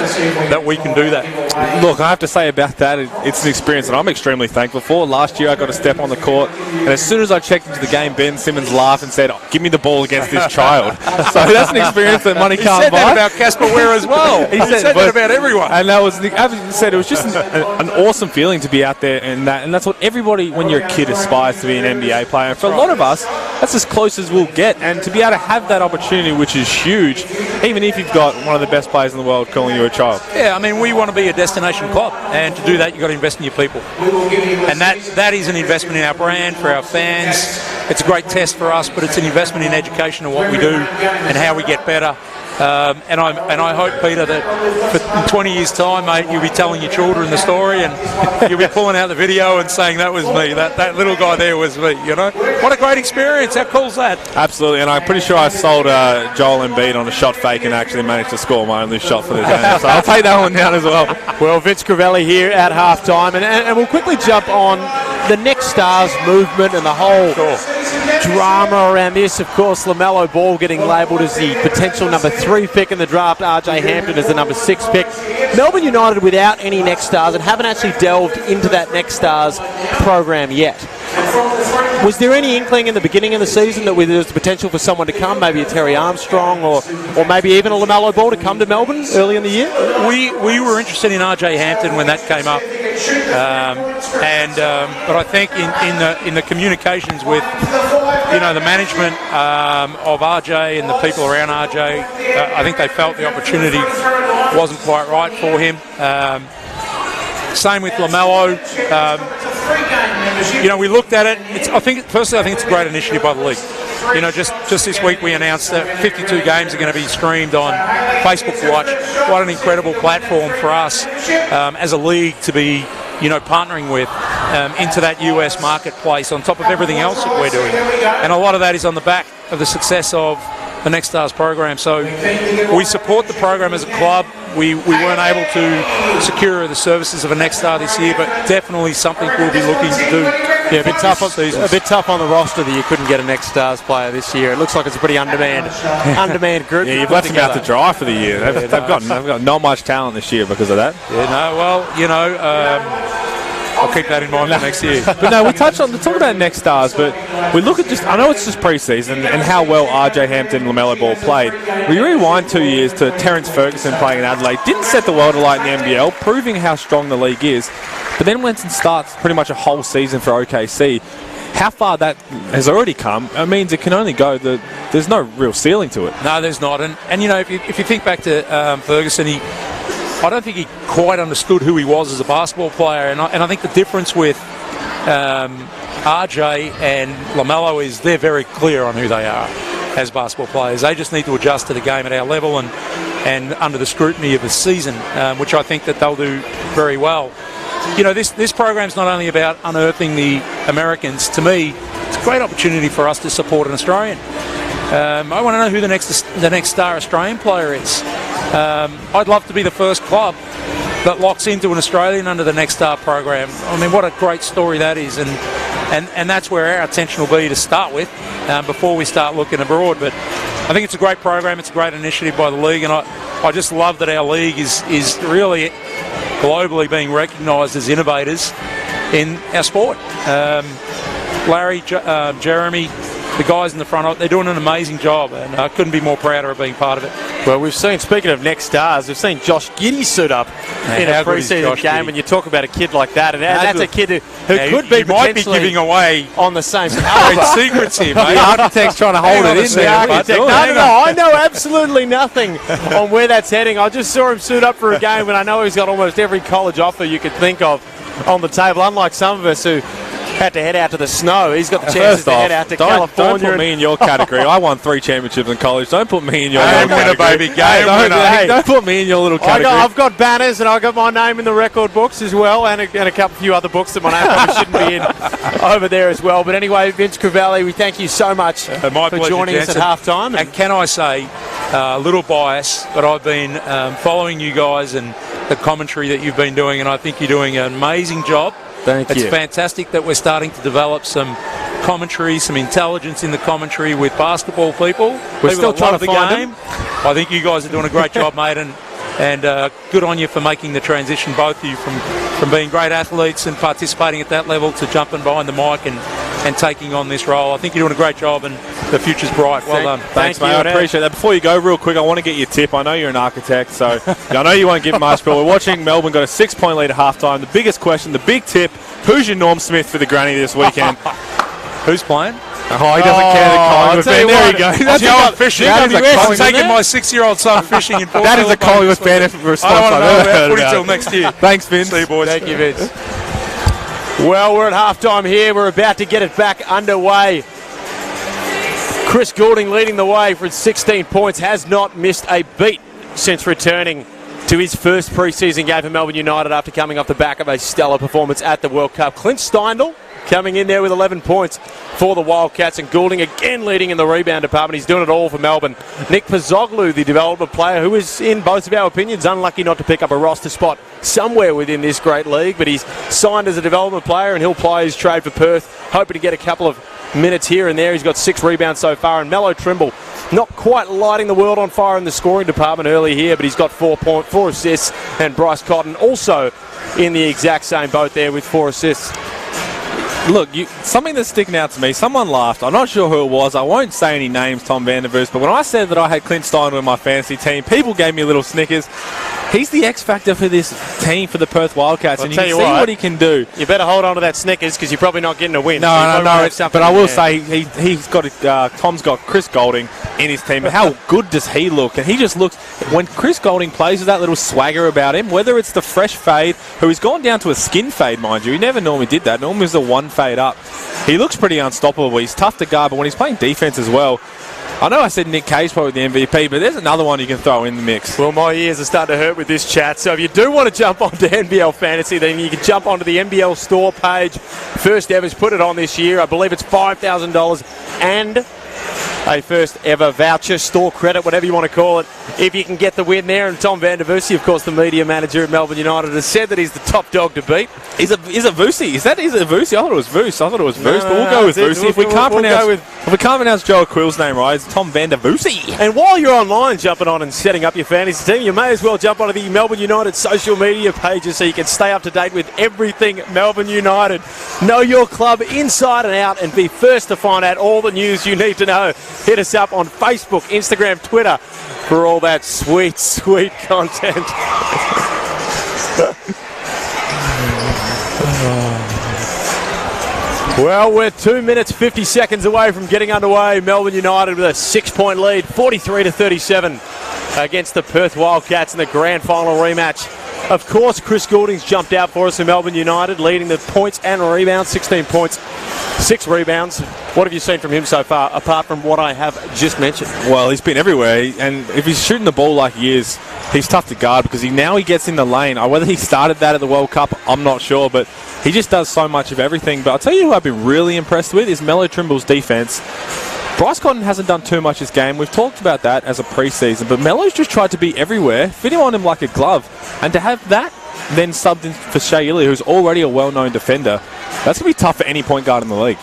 that we can do that. Look, I have to say about that, it's an experience that I'm extremely thankful for. Last year I got to step on the court, and as soon as I checked into the game, Ben Simmons laughed and said, give me the ball against this child. So that's an experience that money can't buy. He said that about Casper Ware as well. He said that about everyone. And that was, as you said, it was just an awesome feeling to be out there, and that's what everybody, when you're a kid, aspires to be an NBA player. And for a lot of us, that's as close as we'll get. And to be able to have that opportunity, which is huge, even if you've got one of the best players in the world calling you a child. Yeah, I mean, we want to be a destination club, and to do that, you've got to invest in your people. And that is an investment in our brand, for our fans. It's a great test for us, but it's an investment in education and what we do and how we get better. And I hope, Peter, that in 20 years' time, mate, you'll be telling your children the story, and you'll be pulling out the video and saying, that was me, that little guy there was me, What a great experience. How cool is that? Absolutely, and I'm pretty sure I sold Joel Embiid on a shot fake and actually managed to score my only shot for the game. So I'll take that one down as well. Well, Vince Crivelli here at halftime, and we'll quickly jump on the Next Stars movement and the whole drama around this. Of course, LaMelo Ball getting labelled as the potential number 3 pick in the draft, RJ Hampton as the number 6 pick. Melbourne United without any Next Stars and haven't actually delved into that Next Stars program yet. Was there any inkling in the beginning of the season that there was the potential for someone to come, maybe a Terry Armstrong or maybe even a LaMelo Ball to come to Melbourne early in the year? We were interested in RJ Hampton when that came up, but I think in the communications with the management of RJ and the people around RJ, I think they felt the opportunity wasn't quite right for him. Same with LaMelo. We looked at it. I think it's a great initiative by the league. Just this week we announced that 52 games are going to be streamed on Facebook Watch. What an incredible platform for us as a league to be, partnering with into that US marketplace on top of everything else that we're doing. And a lot of that is on the back of the success of the Next Stars program. So we support the program as a club. We weren't able to secure the services of a Next Star this year, but definitely something we'll be looking to do. Yeah, a bit tough on the roster that you couldn't get a Next Stars player this year. It looks like it's a pretty undemand group. Yeah, you've left them out to dry for the year. They've got not much talent this year because of that. I'll keep that in mind for next year. But no, we talk about Next Stars, but we look at I know it's just pre-season and how well RJ Hampton and LaMelo Ball played. We rewind 2 years to Terence Ferguson playing in Adelaide, didn't set the world alight in the NBL, proving how strong the league is, but then went and starts pretty much a whole season for OKC. How far that has already come, it means it can only go. There's no real ceiling to it. No, there's not. And if you think back to Ferguson, I don't think he quite understood who he was as a basketball player, and I think the difference with RJ and LaMelo is they're very clear on who they are as basketball players. They just need to adjust to the game at our level and under the scrutiny of the season, which I think that they'll do very well. This program's not only about unearthing the Americans. To me, it's a great opportunity for us to support an Australian. I want to know who the next star Australian player is. I'd love to be the first club that locks into an Australian under the Next Star program. I mean, what a great story that is, and that's where our attention will be to start with before we start looking abroad. But I think it's a great program. It's a great initiative by the league, and I just love that our league is really globally being recognised as innovators in our sport. Larry, Jeremy, the guys in the front, they're doing an amazing job, and I couldn't be more prouder of being part of it. Well, we've seen, speaking of next stars, we've seen Josh Giddey suit up in a pre-season game, and you talk about a kid like that, and that's a kid who could be might be giving away on the same secrets here, mate. The architect's trying to hold it in there. No, I know absolutely nothing on where that's heading. I just saw him suit up for a game, and I know he's got almost every college offer you could think of on the table, unlike some of us who had to head out to the snow. He's got the chances to head out to California. Don't put me in your category. I won 3 championships in college. Don't put me in your little category. Don't put me in your little category. I've got banners, and I've got my name in the record books as well, and a few other books that my name probably shouldn't be in over there as well. But anyway, Vince Crivelli, we thank you so much for joining us at halftime. And can I say, a little bias, but I've been following you guys and the commentary that you've been doing, and I think you're doing an amazing job. Thank you. It's fantastic that we're starting to develop some commentary, some intelligence in the commentary with basketball people. We're still trying to find game. I think you guys are doing a great job, mate, and good on you for making the transition, both of you, from being great athletes and participating at that level to jumping behind the mic and taking on this role. I think you're doing a great job, and the future's bright. Well done. Thanks, mate. I appreciate that. Before you go, real quick, I want to get your tip. I know you're an architect, so I know you won't give much, but we're watching Melbourne got a 6-point lead at halftime. The biggest question, the big tip, who's your Norm Smith for the granny this weekend? Who's playing? Oh, he doesn't care that Collingwood fan. There you go. That's I'm fishing. I'm taking my 6-year-old son fishing in Port. That is a Collingwood fan response I've ever heard about. Until next year. Thanks, Vince. See you, boys. Thank you, Vince. Well, we're at halftime here. We're about to get it back underway. Chris Goulding leading the way for 16 points. Has not missed a beat since returning to his first pre-season game for Melbourne United after coming off the back of a stellar performance at the World Cup. Clint Steindl coming in there with 11 points for the Wildcats, and Goulding again leading in the rebound department. He's doing it all for Melbourne. Nick Pozzoglu, the development player, who is, in both of our opinions, unlucky not to pick up a roster spot somewhere within this great league, but he's signed as a development player and he'll play his trade for Perth, hoping to get a couple of minutes here and there. He's got 6 rebounds so far, and Mello Trimble not quite lighting the world on fire in the scoring department early here, but he's got 4 assists, and Bryce Cotton also in the exact same boat there with 4 assists. Look, something that's sticking out to me, someone laughed. I'm not sure who it was. I won't say any names, Tom Vandervoos, but when I said that I had Clint Steindl in my fantasy team, people gave me a little snickers. He's the X factor for this team, for the Perth Wildcats, and you can see what he can do. You better hold on to that Snickers, because you're probably not getting a win. No. But I will say he's got Tom's got Chris Goulding in his team. But how good does he look? And he just looks, when Chris Goulding plays with that little swagger about him, whether it's the fresh fade, who has gone down to a skin fade, mind you. He never normally did that. Normally was the one fade up. He looks pretty unstoppable. He's tough to guard, but when he's playing defense as well, I know I said Nick Cage probably the MVP, but there's another one you can throw in the mix. Well, my ears are starting to hurt with this chat. So if you do want to jump onto NBL Fantasy, then you can jump onto the NBL store page. First ever's put it on this year. I believe it's $5,000 and a first ever voucher, store credit, whatever you want to call it, if you can get the win there. And Tom Vandervoos, of course, the media manager at Melbourne United, has said that he's the top dog to beat. Is it Vusi? Is it Vusi? I thought it was Voos. But we'll go with Vusi. If we can't pronounce Joe Quill's name right, it's Tom Vandervusi. And while you're online jumping on and setting up your fantasy team, you may as well jump onto the Melbourne United social media pages so you can stay up to date with everything Melbourne United. Know your club inside and out, and be first to find out all the news you need to know. Hit us up on Facebook, Instagram, Twitter for all that sweet, sweet content. Well, we're 2 minutes 50 seconds away from getting underway. Melbourne United with a 6-point lead, 43-37 against the Perth Wildcats in the grand final rematch. Of course, Chris Goulding's jumped out for us in Melbourne United, leading the points and rebounds, 16 points, 6 rebounds. What have you seen from him so far, apart from what I have just mentioned? Well, he's been everywhere, and if he's shooting the ball like he is, he's tough to guard, because he gets in the lane. Whether he started that at the World Cup, I'm not sure, but he just does so much of everything. But I'll tell you who I've been really impressed with is Mello Trimble's defense. Bryce Cotton hasn't done too much this game. We've talked about that as a pre-season, but Mello's just tried to be everywhere, fitting on him like a glove. And to have that then subbed in for Shea Ili, who's already a well-known defender, that's going to be tough for any point guard in the league.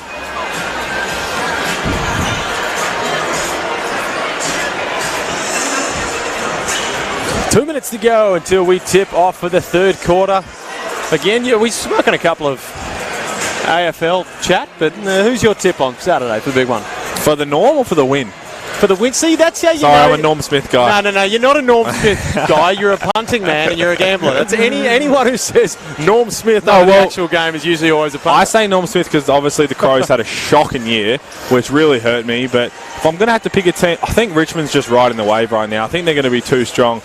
Two minutes to go until we tip off for the third quarter. Again, yeah, we've spoken a couple of AFL chat, but who's your tip on Saturday for the big one? For the Norm or for the win? For the win. See, that's how you know. Sorry, I'm a Norm Smith guy. No, you're not a Norm Smith guy. You're a punting man and you're a gambler. That's anyone who says Norm Smith over the actual game is usually always a punter. I say Norm Smith because obviously the Crows had a shocking year, which really hurt me. But if I'm going to have to pick a team, I think Richmond's just riding the wave right now. I think they're going to be too strong.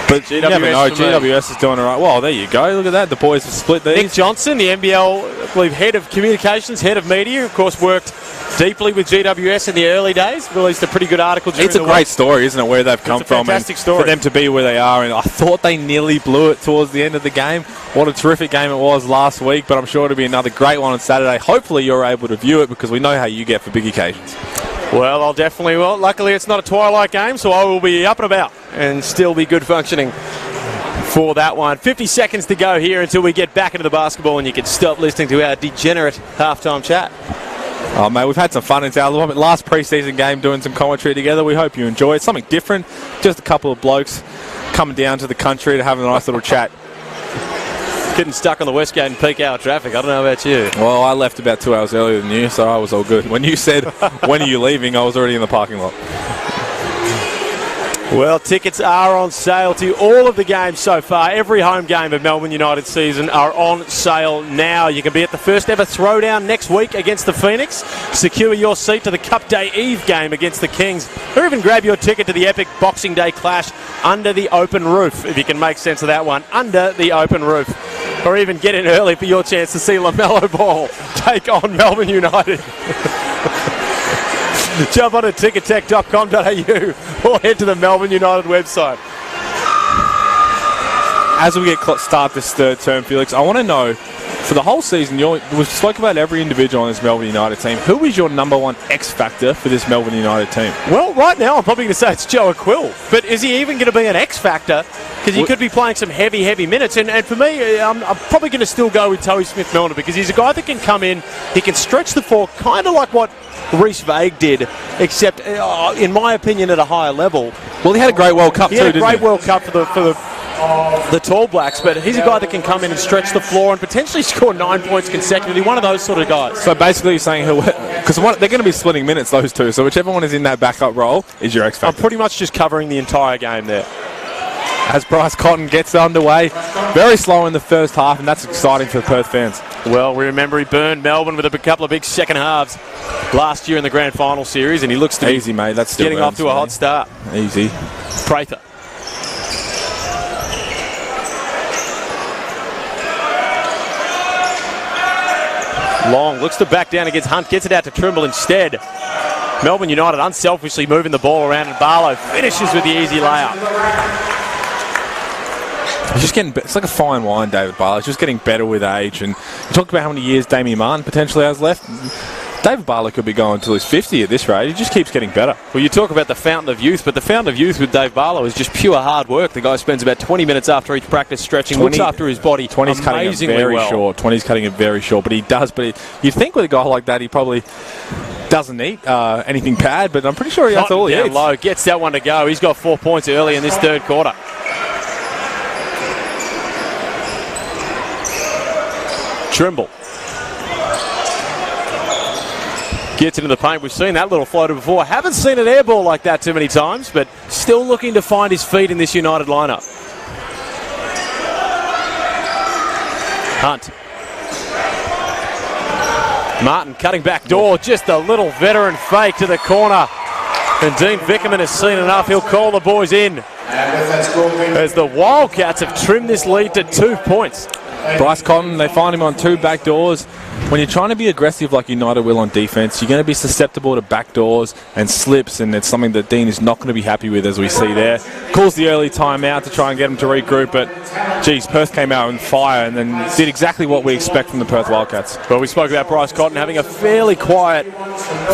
But you never know. GWS is doing all right. Well, there you go. Look at that. The boys have split these. Nick Johnson, the NBL, I believe, head of communications, head of media, of course, worked deeply with GWS in the early days. Released a pretty good article during It's a great story, isn't it, where they've come from. It's a fantastic story. For them to be where they are. And I thought they nearly blew it towards the end of the game. What a terrific game it was last week. But I'm sure it'll be another great one on Saturday. Hopefully you're able to view it because we know how you get for big occasions. Well, I'll definitely will. Luckily, it's not a twilight game, so I will be up and about and still be good functioning for that one. 50 seconds to go here until we get back into the basketball and you can stop listening to our degenerate halftime chat. Oh, mate, we've had some fun. It's our last pre-season game doing some commentary together. We hope you enjoy it. Something different. Just a couple of blokes coming down to the country to have a nice little chat. Getting stuck on the Westgate in peak hour traffic. I don't know about you. Well, I left about 2 hours earlier than you, so I was all good. When you said, when are you leaving, I was already in the parking lot. Well, tickets are on sale to all of the games so far. Every home game of Melbourne United season are on sale now. You can be at the first ever throwdown next week against the Phoenix. Secure your seat to the Cup Day Eve game against the Kings. Or even grab your ticket to the epic Boxing Day clash under the open roof, if you can make sense of that one, under the open roof. Or even get in early for your chance to see LaMelo Ball take on Melbourne United. Jump on to tickettech.com.au or head to the Melbourne United website. As we start this third term, Felix, I want to know, for the whole season, we've spoken about every individual on this Melbourne United team. Who is your number one X factor for this Melbourne United team? Well, right now I'm probably going to say it's Joe Aquill. But is he even going to be an X factor? Because he could be playing some heavy minutes. And for me, I'm probably going to still go with Toby Smith-Milner because he's a guy that can come in, he can stretch the floor, kind of like what Reece Vague did, except, in my opinion, at a higher level. Well, he had a great World Cup too, didn't he? He had a great World Cup for the Tall Blacks, but he's a guy that can come in and stretch the floor and potentially score 9 points consecutively. One of those sort of guys. So basically you're saying, because they're going to be splitting minutes, those two, so whichever one is in that backup role is your X factor. I'm pretty much just covering the entire game there. As Bryce Cotton gets underway, very slow in the first half, and that's exciting for the Perth fans. Well, we remember he burned Melbourne with a couple of big second halves last year in the grand final series, and he looks to be easy, mate. That's still getting off to a hot start. Easy. Prather. Long looks to back down against Hunt, gets it out to Trimble instead. Melbourne United unselfishly moving the ball around, and Barlow finishes with the easy layup. He's just getting. It's like a fine wine, David Barlow. He's just getting better with age. And you talked about how many years Damien Martin potentially has left. David Barlow could be going until he's 50 at this rate. He just keeps getting better. Well, you talk about the fountain of youth, but the fountain of youth with Dave Barlow is just pure hard work. The guy spends about 20 minutes after each practice stretching, looks after his body 20's cutting it very short. 20's cutting it very short, but he does. But you'd think with a guy like that, he probably doesn't eat anything bad, but I'm pretty sure that's all he eats. Low, gets that one to go. He's got 4 points early in this third quarter. Trimble gets into the paint. We've seen that little floater before. Haven't seen an air ball like that too many times, but still looking to find his feet in this United lineup. Hunt. Martin cutting back door. Just a little veteran fake to the corner. And Dean Vickerman has seen enough. He'll call the boys in as the Wildcats have trimmed this lead to 2 points. Bryce Cotton, they find him on 2 back doors. When you're trying to be aggressive like United will on defence, you're going to be susceptible to back doors and slips, and it's something that Dean is not going to be happy with, as we see there. Calls the early timeout to try and get him to regroup, but geez, Perth came out on fire and then did exactly what we expect from the Perth Wildcats. Well, we spoke about Bryce Cotton having a fairly quiet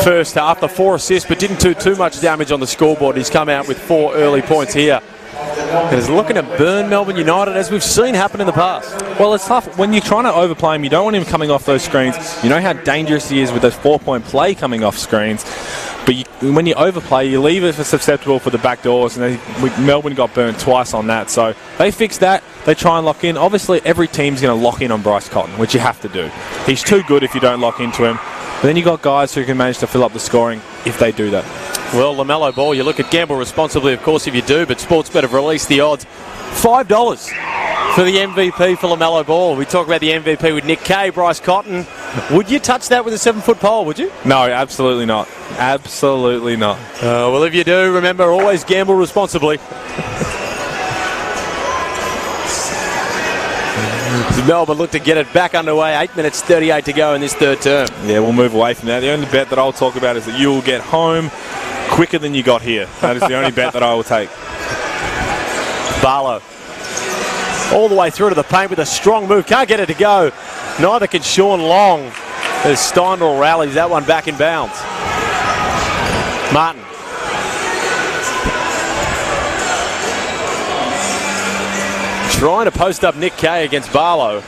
first half, the 4 assists, but didn't do too much damage on the scoreboard. He's come out with 4 early points here. And is looking to burn Melbourne United, as we've seen happen in the past. Well, it's tough. When you're trying to overplay him, you don't want him coming off those screens. You know how dangerous he is with those 4-point play coming off screens. But when you overplay, you leave it for susceptible for the back doors. And Melbourne got burnt twice on that. So they fix that. They try and lock in. Obviously, every team's going to lock in on Bryce Cotton, which you have to do. He's too good if you don't lock into him. But then you got guys who can manage to fill up the scoring if they do that. Well, LaMelo Ball, you look at gamble responsibly, of course, if you do, but Sportsbet have released the odds. $5 for the MVP for LaMelo Ball. We talk about the MVP with Nick Kay, Bryce Cotton. Would you touch that with a 7-foot pole, would you? No, absolutely not. Absolutely not. Well, if you do, remember, always gamble responsibly. Melbourne look to get it back underway. 8 minutes 38 to go in this third term. Yeah, we'll move away from that. The only bet that I'll talk about is that you will get home quicker than you got here. That is the only bet that I will take. Barlow all the way through to the paint with a strong move. Can't get it to go. Neither can Sean Long as Steindl rallies that one back in bounds. Martin. Trying to post up Nick Kay against Barlow.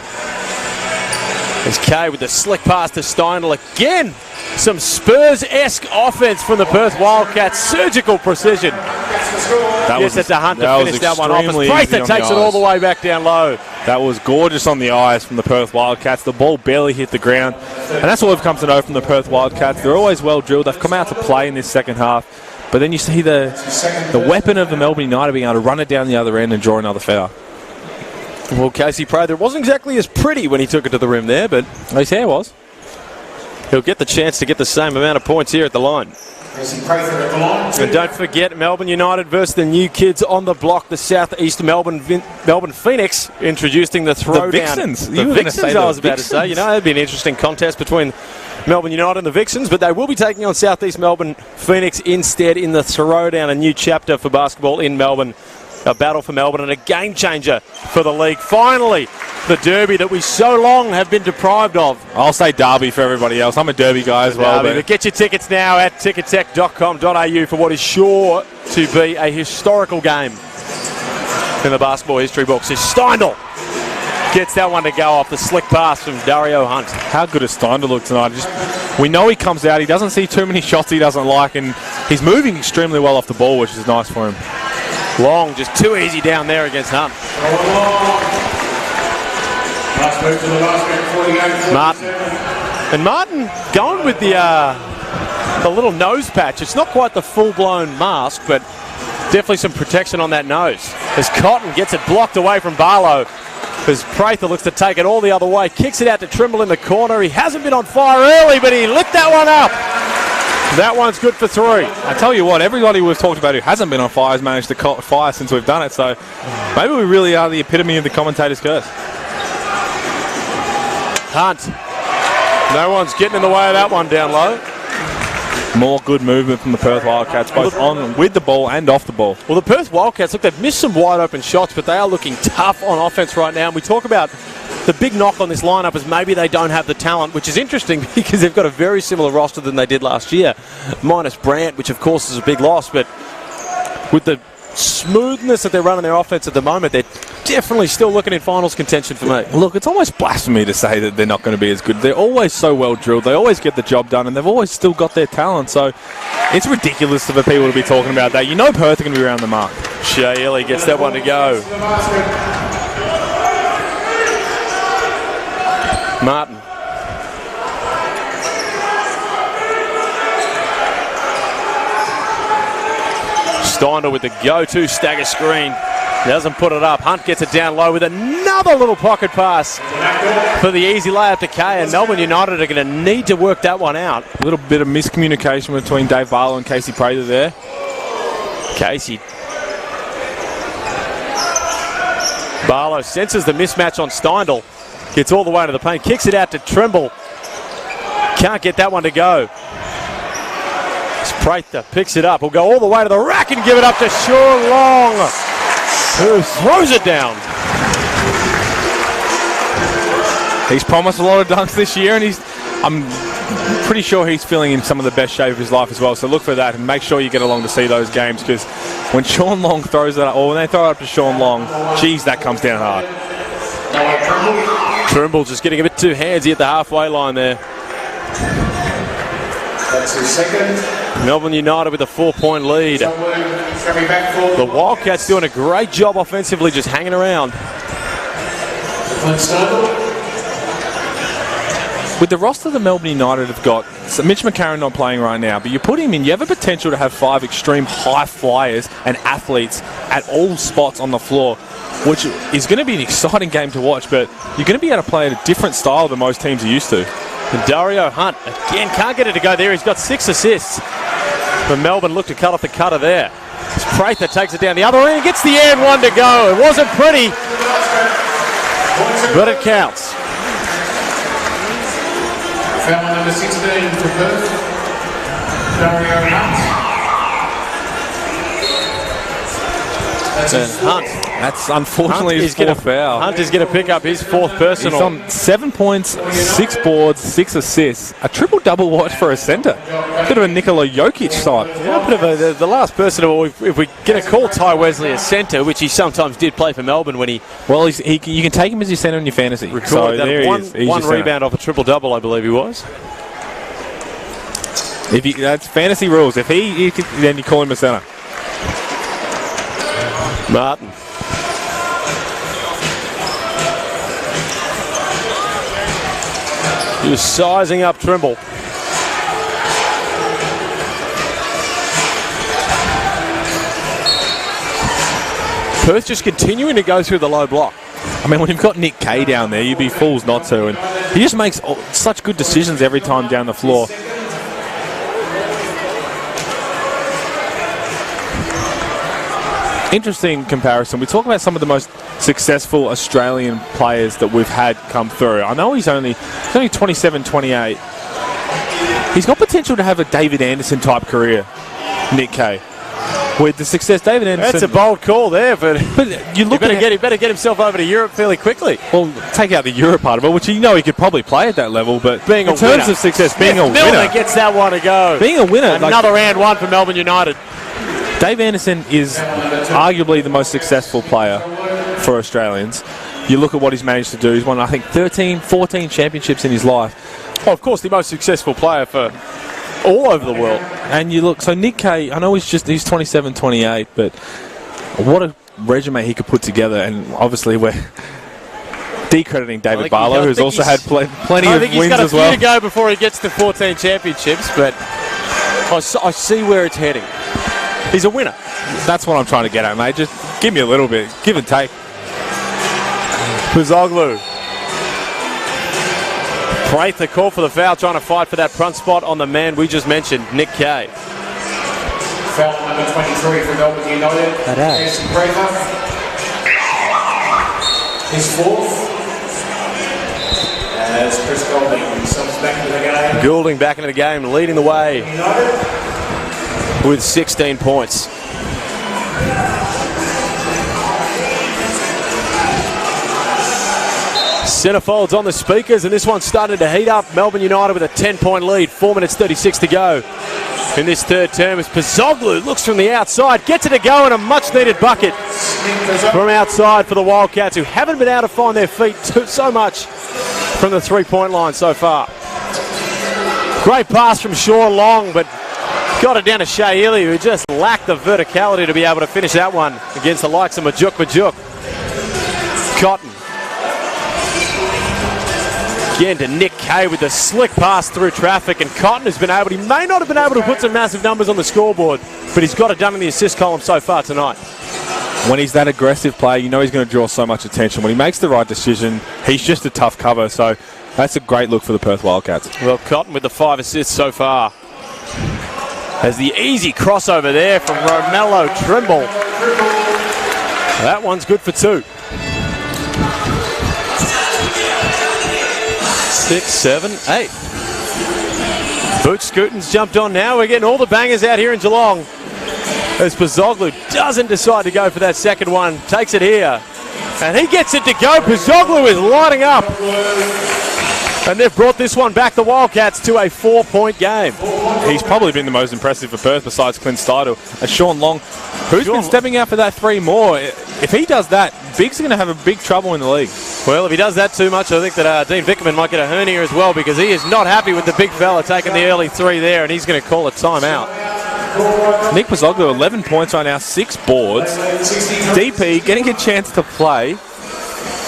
As Kay with the slick pass to Steindl again. Some Spurs-esque offense from the Perth Wildcats. Surgical precision. Gets it to Hunt to finish that one off. As Prather takes it all the way back down low. That was gorgeous on the eyes from the Perth Wildcats. The ball barely hit the ground. And that's what we've come to know from the Perth Wildcats. They're always well drilled. They've come out to play in this second half. But then you see the weapon of the Melbourne United being able to run it down the other end and draw another foul. Well, Casey Prather wasn't exactly as pretty when he took it to the rim there, but his hair was. He'll get the chance to get the same amount of points here at the line. And don't forget, Melbourne United versus the new kids on the block, the Southeast Melbourne Phoenix, introducing the throwdown. The Vixens. The Vixens, I was about to say. You know, that'd be an interesting contest between Melbourne United and the Vixens, but they will be taking on Southeast Melbourne Phoenix instead in the throwdown, a new chapter for basketball in Melbourne. A battle for Melbourne and a game changer for the league. Finally, the derby that we so long have been deprived of. I'll say derby for everybody else. I'm a derby guy as well. But get your tickets now at tickettech.com.au for what is sure to be a historical game in the basketball history books. As Steindl gets that one to go off the slick pass from Dario Hunt. How good does Steindl look tonight? We know he comes out. He doesn't see too many shots he doesn't like, and he's moving extremely well off the ball, which is nice for him. Long, just too easy down there against Hunt. Martin. And Martin going with the little nose patch. It's not quite the full-blown mask, but definitely some protection on that nose. As Cotton gets it blocked away from Barlow. As Prather looks to take it all the other way. Kicks it out to Trimble in the corner. He hasn't been on fire early, but he lit that one up. That one's good for 3. I tell you what, everybody we've talked about who hasn't been on fire has managed to caught fire since we've done it, so maybe we really are the epitome of the commentator's curse. Hunt. No one's getting in the way of that one down low. More good movement from the Perth Wildcats, both on with the ball and off the ball. Well, the Perth Wildcats, look, they've missed some wide open shots, but they are looking tough on offense right now. And we talk about the big knock on this lineup is maybe they don't have the talent, which is interesting because they've got a very similar roster than they did last year, minus Brandt, which of course is a big loss. But with the smoothness that they're running their offense at the moment, they're definitely still looking in finals contention for me. Look, it's almost blasphemy to say that they're not going to be as good. They're always so well drilled. They always get the job done, and they've always still got their talent. So it's ridiculous for people to be talking about that. You know Perth are going to be around the mark. Shea Ely gets that one to go. Martin. Steindl with the go-to stagger screen. Doesn't put it up. Hunt gets it down low with another little pocket pass for the easy layup to Kay. And Melbourne United are going to need to work that one out. A little bit of miscommunication between Dave Barlow and Casey Prather there. Casey Barlow senses the mismatch on Steindl. Gets all the way to the paint. Kicks it out to Trimble. Can't get that one to go. Prather picks it up. Will go all the way to the rack and give it up to Sean Long, who throws it down. He's promised a lot of dunks this year, and I'm pretty sure he's feeling in some of the best shape of his life as well. So look for that and make sure you get along to see those games, because when Sean Long throws it up, or when they throw it up to Sean Long, geez, that comes down hard. Trimble just getting a bit too handsy at the halfway line there. That's his second. Melbourne United with a 4-point lead. The Wildcats doing a great job offensively, just hanging around. With the roster that Melbourne United have got, so Mitch McCarron not playing right now, but you put him in, you have a potential to have 5 extreme high flyers and athletes at all spots on the floor, which is going to be an exciting game to watch, but you're going to be able to play at a different style than most teams are used to. And Dario Hunt, again, can't get it to go there. He's got 6 assists. But Melbourne look to cut off the cutter there. Prather takes it down the other end, gets the and one to go. It wasn't pretty, but it counts. Foul number 16 for Perth. Dario Hunt. And Hunt. That's unfortunately his fourth foul. Hunt is going to pick up his 4th personal. He's on 7 points, 6 boards, 6 assists. A triple-double watch for a centre. Bit of a Nikola Jokic type. Yeah, a bit of the last personal, if we're going to call Ty Wesley a centre, which he sometimes did play for Melbourne when he... Well, you can take him as your centre in your fantasy. So there he is. One rebound off a triple-double, I believe he was. That's fantasy rules. If he then you call him a centre. Martin. He was sizing up Trimble. Perth just continuing to go through the low block. I mean, when you've got Nick Kay down there, you'd be fools not to. And he just makes such good decisions every time down the floor. Interesting comparison. We talk about some of the most successful Australian players that we've had come through. I know he's only 27, 28. He's got potential to have a David Anderson type career, Nick Kay. With the success David Anderson... That's a bold call there, but you look he better get himself over to Europe fairly quickly. Well, take out the Europe part of it, which he could probably play at that level, but being in terms of success, being a winner... Milner gets that one to go. Being a winner... Another round one for Melbourne United. Dave Anderson is arguably the most successful player for Australians. You look at what he's managed to do. He's won, I think, 13, 14 championships in his life. Well, of course, the most successful player for all over the world. And you look, so Nick Kay, I know he's 27, 28, but what a resume he could put together. And obviously we're decrediting David Barlow, who's also had plenty of wins as well. I think he's got a few to go before he gets to 14 championships, but I see where it's heading. He's a winner. That's what I'm trying to get at, mate. Just give me a little bit. Give and take. Puzoglu. Prather call for the foul, trying to fight for that front spot on the man we just mentioned, Nick Kay. Foul number 23 for Melbourne United. Jason Prather. His 4th. As Chris Goulding comes back into the game. Goulding back into the game, leading the way with 16 points. Centerfolds on the speakers, and this one started to heat up. Melbourne United with a 10-point lead, 4 minutes 36 to go in this third term as Puzoglu looks from the outside, gets it to go, and a much-needed bucket from outside for the Wildcats, who haven't been able to find their feet so much from the three-point line so far. Great pass from Sean Long, but got it down to Shea Ely, who just lacked the verticality to be able to finish that one against the likes of Majuk. Cotton. Again to Nick Kay with the slick pass through traffic, and Cotton has been able, he may not have been able to put some massive numbers on the scoreboard, but he's got it done in the assist column so far tonight. When he's that aggressive player, you know he's going to draw so much attention. When he makes the right decision, he's just a tough cover, so that's a great look for the Perth Wildcats. Well, Cotton with the 5 assists so far. Has the easy crossover there from Romello Trimble. That one's good for 2. 6, 7, 8. Boot Scootin's jumped on now. We're getting all the bangers out here in Geelong. As Pozzoglu doesn't decide to go for that second one. Takes it here. And he gets it to go. Pozzoglu is lighting up. And they've brought this one back, the Wildcats, to a 4-point game. He's probably been the most impressive for Perth besides Clint Steidel. And Sean Long, who's been stepping out for that 3 more. If he does that, Big's going to have a big trouble in the league. Well, if he does that too much, I think that Dean Vickerman might get a hernia as well, because he is not happy with the big fella taking the early 3 there, and he's going to call a timeout. Nick Pozzoglu, 11 points right now, 6 boards. DP getting a chance to play.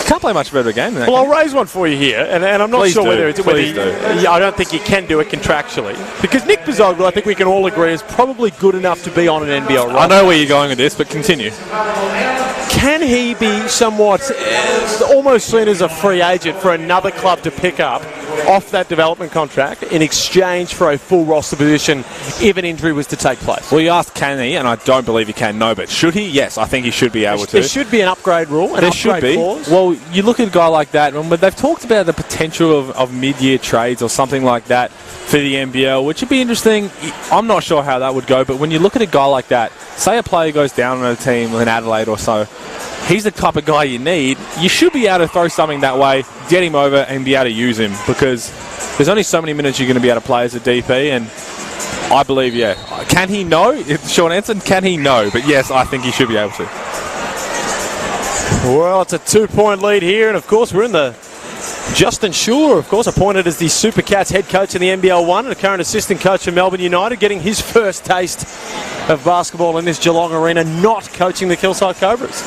Can't play much better a game than that. Well, I'll raise one for you here, and I'm not sure whether it's... I don't think you can do it contractually. Because Nick Pozzoglu, I think we can all agree, is probably good enough to be on an NBL roster. I know where you're going with this, but continue. Can he be somewhat almost seen as a free agent for another club to pick up off that development contract in exchange for a full roster position if an injury was to take place? Well, you asked can he, and I don't believe he can, no, but should he? Yes, I think he should be able to. There should be an upgrade rule, an upgrade clause. Well, you look at a guy like that, but they've talked about the potential of mid-year trades or something like that for the NBL, which would be interesting. I'm not sure how that would go, but when you look at a guy like that, say a player goes down on a team in Adelaide or so, he's the type of guy you need. You should be able to throw something that way, get him over, and be able to use him, because there's only so many minutes you're going to be able to play as a DP, and I believe, yeah. Can he? No. Sean Anson, can he? No. But yes, I think he should be able to. Well, it's a 2-point lead here, and of course we're in the... Justin Schuler, of course, appointed as the Supercats head coach in the NBL 1 and a current assistant coach for Melbourne United, getting his first taste of basketball in this Geelong arena, not coaching the Hillside Cobras.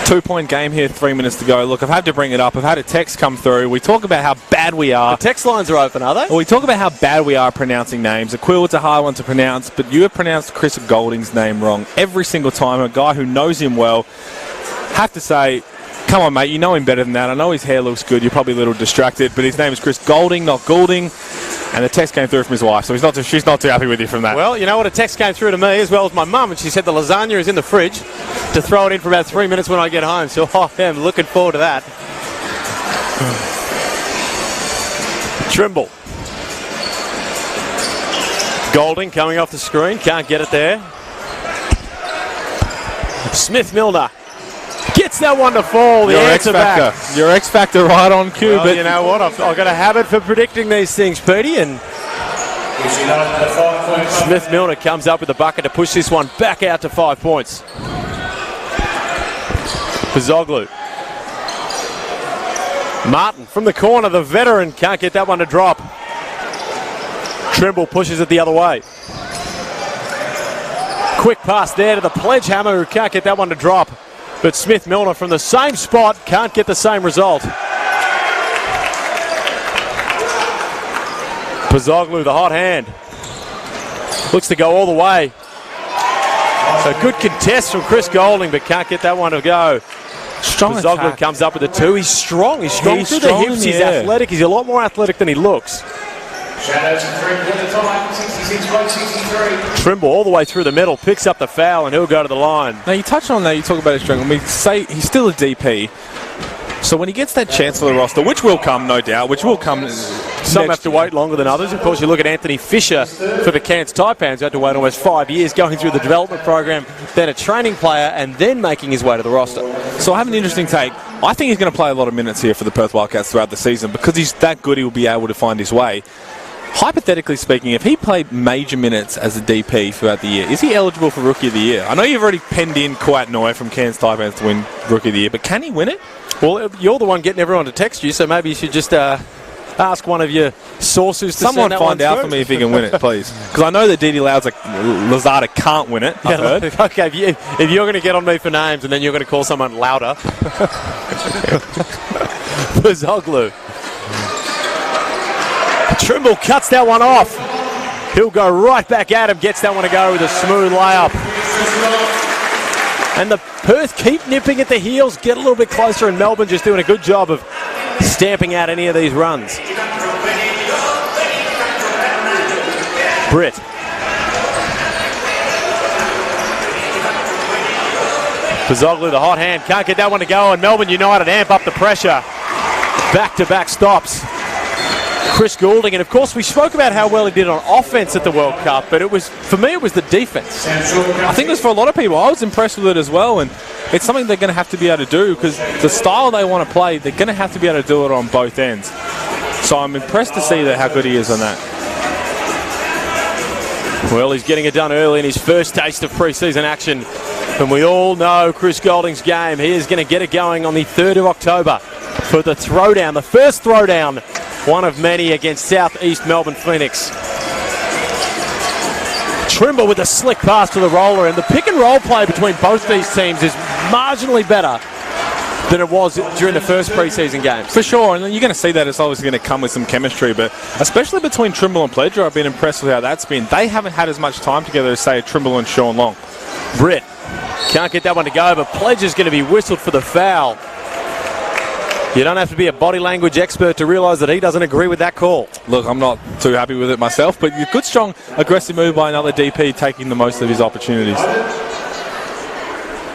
2-point game here, 3 minutes to go. Look, I've had to bring it up. I've had a text come through. We talk about how bad we are. The text lines are open, are they? Well, we talk about how bad we are pronouncing names. Aquil's a hard one to pronounce, but you have pronounced Chris Golding's name wrong every single time. A guy who knows him well. Have to say, come on, mate, you know him better than that. I know his hair looks good. You're probably a little distracted, but his name is Chris Golding, not Goulding. And the text came through from his wife, so she's not too happy with you from that. Well, you know what? A text came through to me as well as my mum, and she said the lasagna is in the fridge to throw it in for about 3 minutes when I get home. So I'm looking forward to that. Trimble. Golding coming off the screen. Can't get it there. Smith-Milner gets that one to fall. The answer back. Your X Factor right on cue. Well, but you know what? I've got a habit for predicting these things, Petey, and Smith-Milner comes up with a bucket to push this one back out to 5 points. Pozzoglu. Martin from the corner, the veteran, can't get that one to drop. Trimble pushes it the other way. Quick pass there to the Pledgehammer, who can't get that one to drop. But Smith-Milner from the same spot can't get the same result. Pozzoglu, the hot hand. Looks to go all the way. A good contest from Chris Golding, but can't get that one to go. Pozzoglu comes up with a 2. He's strong. He's strong through the hips. He's athletic. He's a lot more athletic than he looks. Trimble all the way through the middle, picks up the foul, and he'll go to the line. Now, you touched on that, you talk about his strength. We say he's still a DP. So when he gets that chance for the roster, which will come, no doubt, which will come... Some have to wait longer than others. Of course, you look at Anthony Fisher for the Cairns Taipans, who had to wait almost 5 years going through the development program, then a training player, and then making his way to the roster. So I have an interesting take. I think he's going to play a lot of minutes here for the Perth Wildcats throughout the season. Because he's that good, he will be able to find his way. Hypothetically speaking, if he played major minutes as a DP throughout the year, is he eligible for Rookie of the Year? I know you've already penned in Kawat Noi from Cairns Taipans to win Rookie of the Year, but can he win it? Well, you're the one getting everyone to text you, so maybe you should just ask one of your sources to someone send that find one out for me if he can win it, please. Because I know that Didi Lazada can't win it, I've heard. Okay, if you're going to get on me for names and then you're going to call someone louder. Pozzoglu. Trimble cuts that one off. He'll go right back at him, gets that one to go with a smooth layup. And the Perth keep nipping at the heels, get a little bit closer, and Melbourne just doing a good job of stamping out any of these runs. Britt. Pozzoglu, the hot hand, can't get that one to go, and Melbourne United amp up the pressure. Back-to-back stops. Chris Goulding, and of course we spoke about how well he did on offense at the World Cup, but for me it was the defense. I think it was for a lot of people. I was impressed with it as well, and it's something they're going to have to be able to do because the style they want to play, they're going to have to be able to do it on both ends. So I'm impressed to see how good he is on that. Well, he's getting it done early in his first taste of pre-season action. And we all know Chris Goulding's game. He is going to get it going on the 3rd of October for the throwdown, the first throwdown, one of many against South East Melbourne Phoenix. Trimble with a slick pass to the roller, and the pick and roll play between both these teams is marginally better than it was during the first pre-season games. For sure, and you're going to see that it's always going to come with some chemistry, but especially between Trimble and Pledger, I've been impressed with how that's been. They haven't had as much time together as, say, Trimble and Sean Long. Britt can't get that one to go, but Pledger's going to be whistled for the foul. You don't have to be a body language expert to realise that he doesn't agree with that call. Look, I'm not too happy with it myself, but a good, strong, aggressive move by another DP taking the most of his opportunities.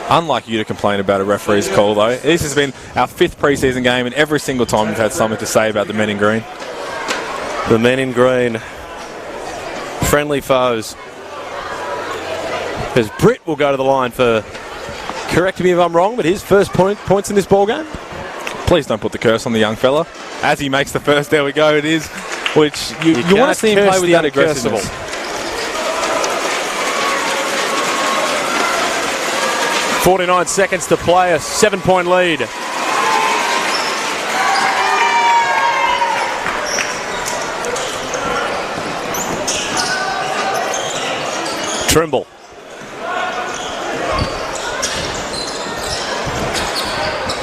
Unlike you to complain about a referee's call, though. This has been our 5th pre-season game, and every single time we've had something to say about the men in green. The men in green. Friendly foes. As Britt will go to the line for, correct me if I'm wrong, but his first points in this ball game. Please don't put the curse on the young fella. As he makes the first, there we go, it is. Which you want to see him play with that aggressiveness. 49 seconds to play, a 7-point lead. Trimble.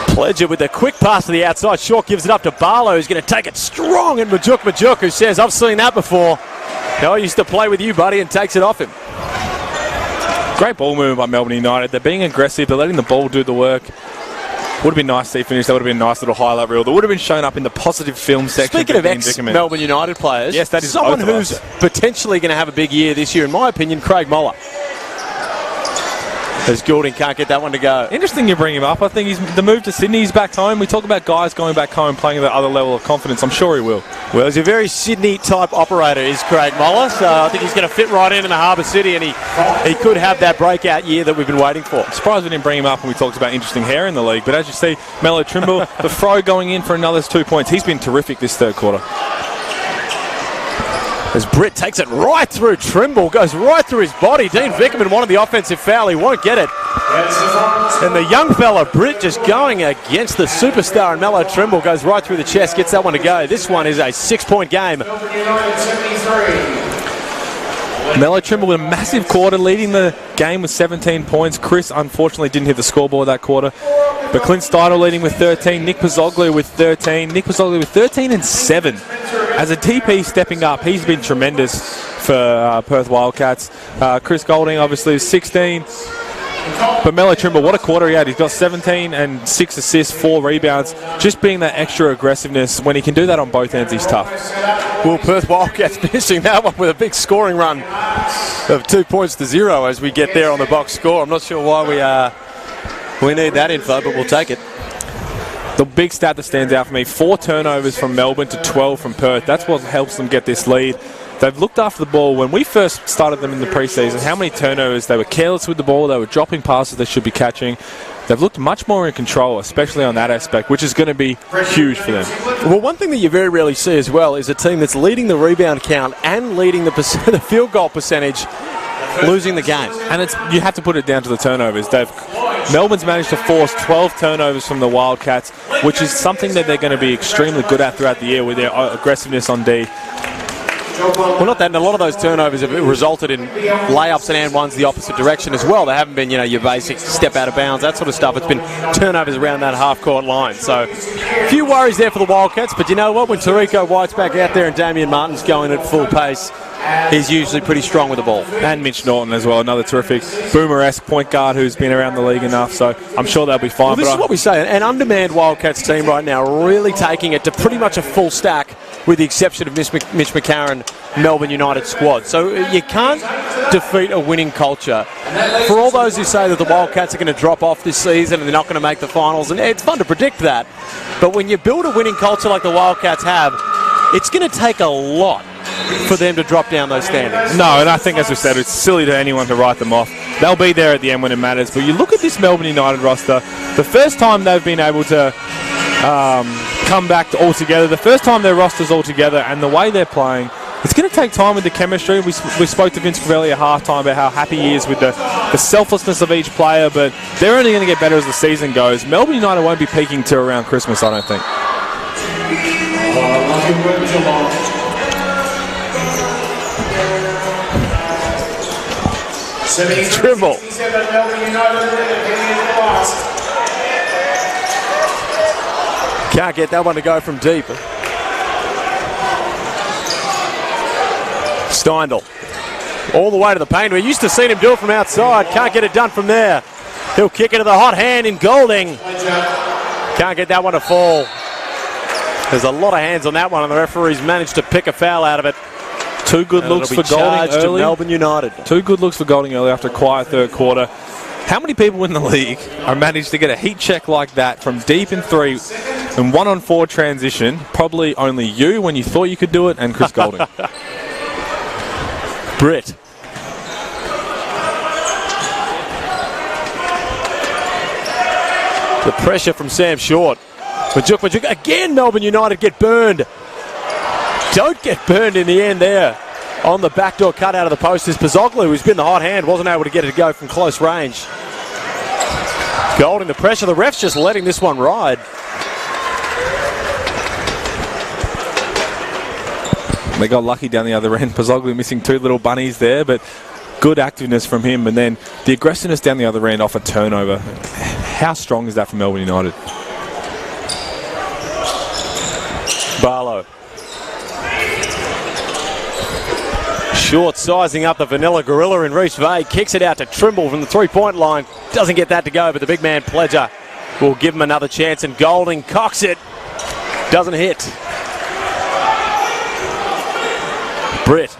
Pledger with a quick pass to the outside. Short gives it up to Barlow, who's going to take it strong. And Majuk, who says, I've seen that before. No, I used to play with you, buddy, and takes it off him. Great ball movement by Melbourne United. They're being aggressive. They're letting the ball do the work. Would have been nice to see finish. That would have been a nice little highlight reel. That would have been shown up in the positive film section. Speaking of ex-Melbourne United players, yes, that is someone who's potentially going to have a big year this year, in my opinion, Craig Moller. As Goulding can't get that one to go. Interesting you bring him up. I think the move to Sydney, he's back home. We talk about guys going back home, playing at that other level of confidence. I'm sure he will. Well, he's a very Sydney-type operator, is Craig Moller, so I think he's going to fit right in the Harbour City, and he could have that breakout year that we've been waiting for. I'm surprised we didn't bring him up when we talked about interesting hair in the league, but as you see, Mello Trimble, the throw going in for another 2 points. He's been terrific this third quarter. As Britt takes it right through Trimble, goes right through his body. Dean Vickerman wanted the offensive foul. He won't get it. And the young fella, Britt, just going against the superstar, and Mello Trimble goes right through the chest, gets that one to go. This one is a 6-point game. Mello Trimble with a massive quarter, leading the game with 17 points. Chris, unfortunately, didn't hit the scoreboard that quarter. But Clint Steidel leading with 13. Nick Pozzoglu with 13. Nick Pozzoglu with 13 and 7. As a TP stepping up, he's been tremendous for Perth Wildcats. Chris Goulding, obviously, is 16. But Mello Trimble, what a quarter he had. He's got 17 and 6 assists, 4 rebounds. Just being that extra aggressiveness, when he can do that on both ends, he's tough. Well, Perth Wildcats finishing that one with a big scoring run of 2-0 as we get there on the box score. I'm not sure why we need that info, but we'll take it. The big stat that stands out for me, 4 turnovers from Melbourne to 12 from Perth. That's what helps them get this lead. They've looked after the ball. When we first started them in the preseason, how many turnovers? They were careless with the ball. They were dropping passes they should be catching. They've looked much more in control, especially on that aspect, which is going to be huge for them. Well, one thing that you very rarely see as well is a team that's leading the rebound count and leading the field goal percentage, losing the game. And you have to put it down to the turnovers. Melbourne's managed to force 12 turnovers from the Wildcats, which is something that they're going to be extremely good at throughout the year with their aggressiveness on D. Well, not that, and a lot of those turnovers have resulted in layups and ones the opposite direction as well. They haven't been, your basic step out of bounds, that sort of stuff. It's been turnovers around that half-court line. So, a few worries there for the Wildcats, but you know what? When Tariko White's back out there and Damian Martin's going at full pace, he's usually pretty strong with the ball. And Mitch Norton as well, another terrific boomer-esque point guard who's been around the league enough, so I'm sure they'll be fine. Well, this is what we say, an undermanned Wildcats team right now, really taking it to pretty much a full stack with the exception of Mitch McCarron, Melbourne United squad. So you can't defeat a winning culture. For all those who say that the Wildcats are going to drop off this season and they're not going to make the finals, and it's fun to predict that, but when you build a winning culture like the Wildcats have, it's going to take a lot for them to drop down those standings. No, and I think, as we said, it's silly to anyone to write them off. They'll be there at the end when it matters. But you look at this Melbourne United roster, the first time they've been able to come back all together, the first time their roster's all together, and the way they're playing, it's going to take time with the chemistry. We spoke to Vince Crivelli at halftime about how happy he is with the selflessness of each player, but they're only going to get better as the season goes. Melbourne United won't be peaking till around Christmas, I don't think. Trimble. Can't get that one to go from deep. Steindl. All the way to the paint. We're used to seeing him do it from outside. Can't get it done from there. He'll kick it to the hot hand in Golding. Can't get that one to fall. There's a lot of hands on that one, and the referee's managed to pick a foul out of it. Two good looks for Golding early. To Melbourne United. Two good looks for Golding early after a quiet third quarter. How many people in the league are managed to get a heat check like that from deep in three and 1-on-4 transition? Probably only you when you thought you could do it, and Chris Golding. Britt. The pressure from Sam Short. Majuk. Again, Melbourne United get burned. Don't get burned in the end there. On the backdoor cut out of the post is Pozzoglu, who's been the hot hand, wasn't able to get it to go from close range. Golding the pressure. The ref's just letting this one ride. They got lucky down the other end. Pozzoglu missing two little bunnies there, but good activeness from him. And then the aggressiveness down the other end off a turnover. How strong is that for Melbourne United? Barlow. Short sizing up the vanilla gorilla in Reese Bay. Kicks it out to Trimble from the three-point line. Doesn't get that to go, but the big man Pledger will give him another chance. And Golding cocks it. Doesn't hit. Britt.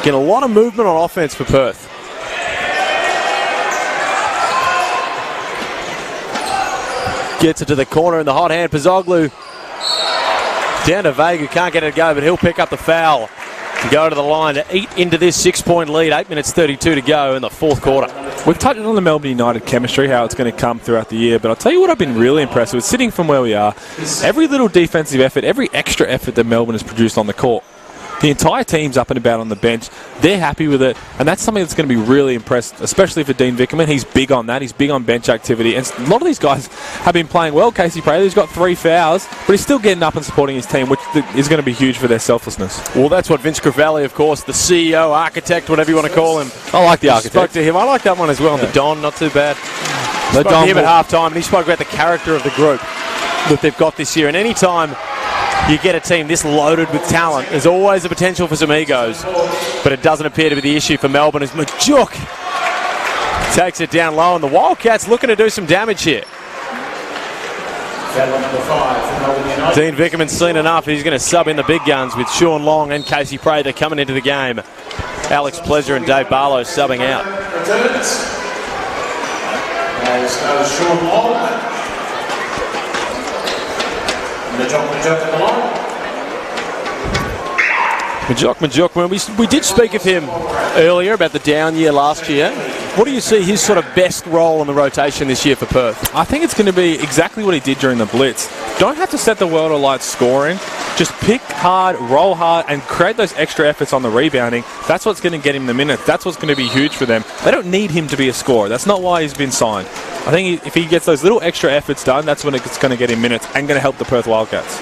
Getting a lot of movement on offense for Perth. Gets it to the corner in the hot hand. Pozzoglu down to Vega. Can't get it to go, but he'll pick up the foul and go to the line to eat into this 6-point lead. 8 minutes 32 to go in the fourth quarter. We've touched on the Melbourne United chemistry, how it's going to come throughout the year, but I'll tell you what I've been really impressed with, sitting from where we are, every little defensive effort, every extra effort that Melbourne has produced on the court, the entire team's up and about on the bench. They're happy with it, and that's something that's going to be really impressed, especially for Dean Vickerman. He's big on that. He's big on bench activity, and a lot of these guys have been playing well. Casey Prayley's got 3 fouls, but he's still getting up and supporting his team, which is going to be huge for their selflessness. Well, that's what Vince Crivelli, of course, the CEO, architect, whatever you want to call him. I like the architect. Spoke to him. I like that one as well. Yeah. The Don, not too bad. Spoke to him at halftime, and he spoke about the character of the group that they've got this year. And any time you get a team this loaded with talent, there's always the potential for some egos, but it doesn't appear to be the issue for Melbourne as Majuk takes it down low, and the Wildcats looking to do some damage here. Dean Vickerman's seen enough. He's going to sub in the big guns with Sean Long and Casey Prather coming into the game. Alex Pleasure and Dave Barlow subbing out. Sean Long. Majuk, when we did speak of him earlier about the down year last year. What do you see his sort of best role in the rotation this year for Perth? I think it's going to be exactly what he did during the Blitz. Don't have to set the world alight scoring. Just pick hard, roll hard, and create those extra efforts on the rebounding. That's what's going to get him the minutes. That's what's going to be huge for them. They don't need him to be a scorer. That's not why he's been signed. I think if he gets those little extra efforts done, that's when it's going to get him minutes and going to help the Perth Wildcats.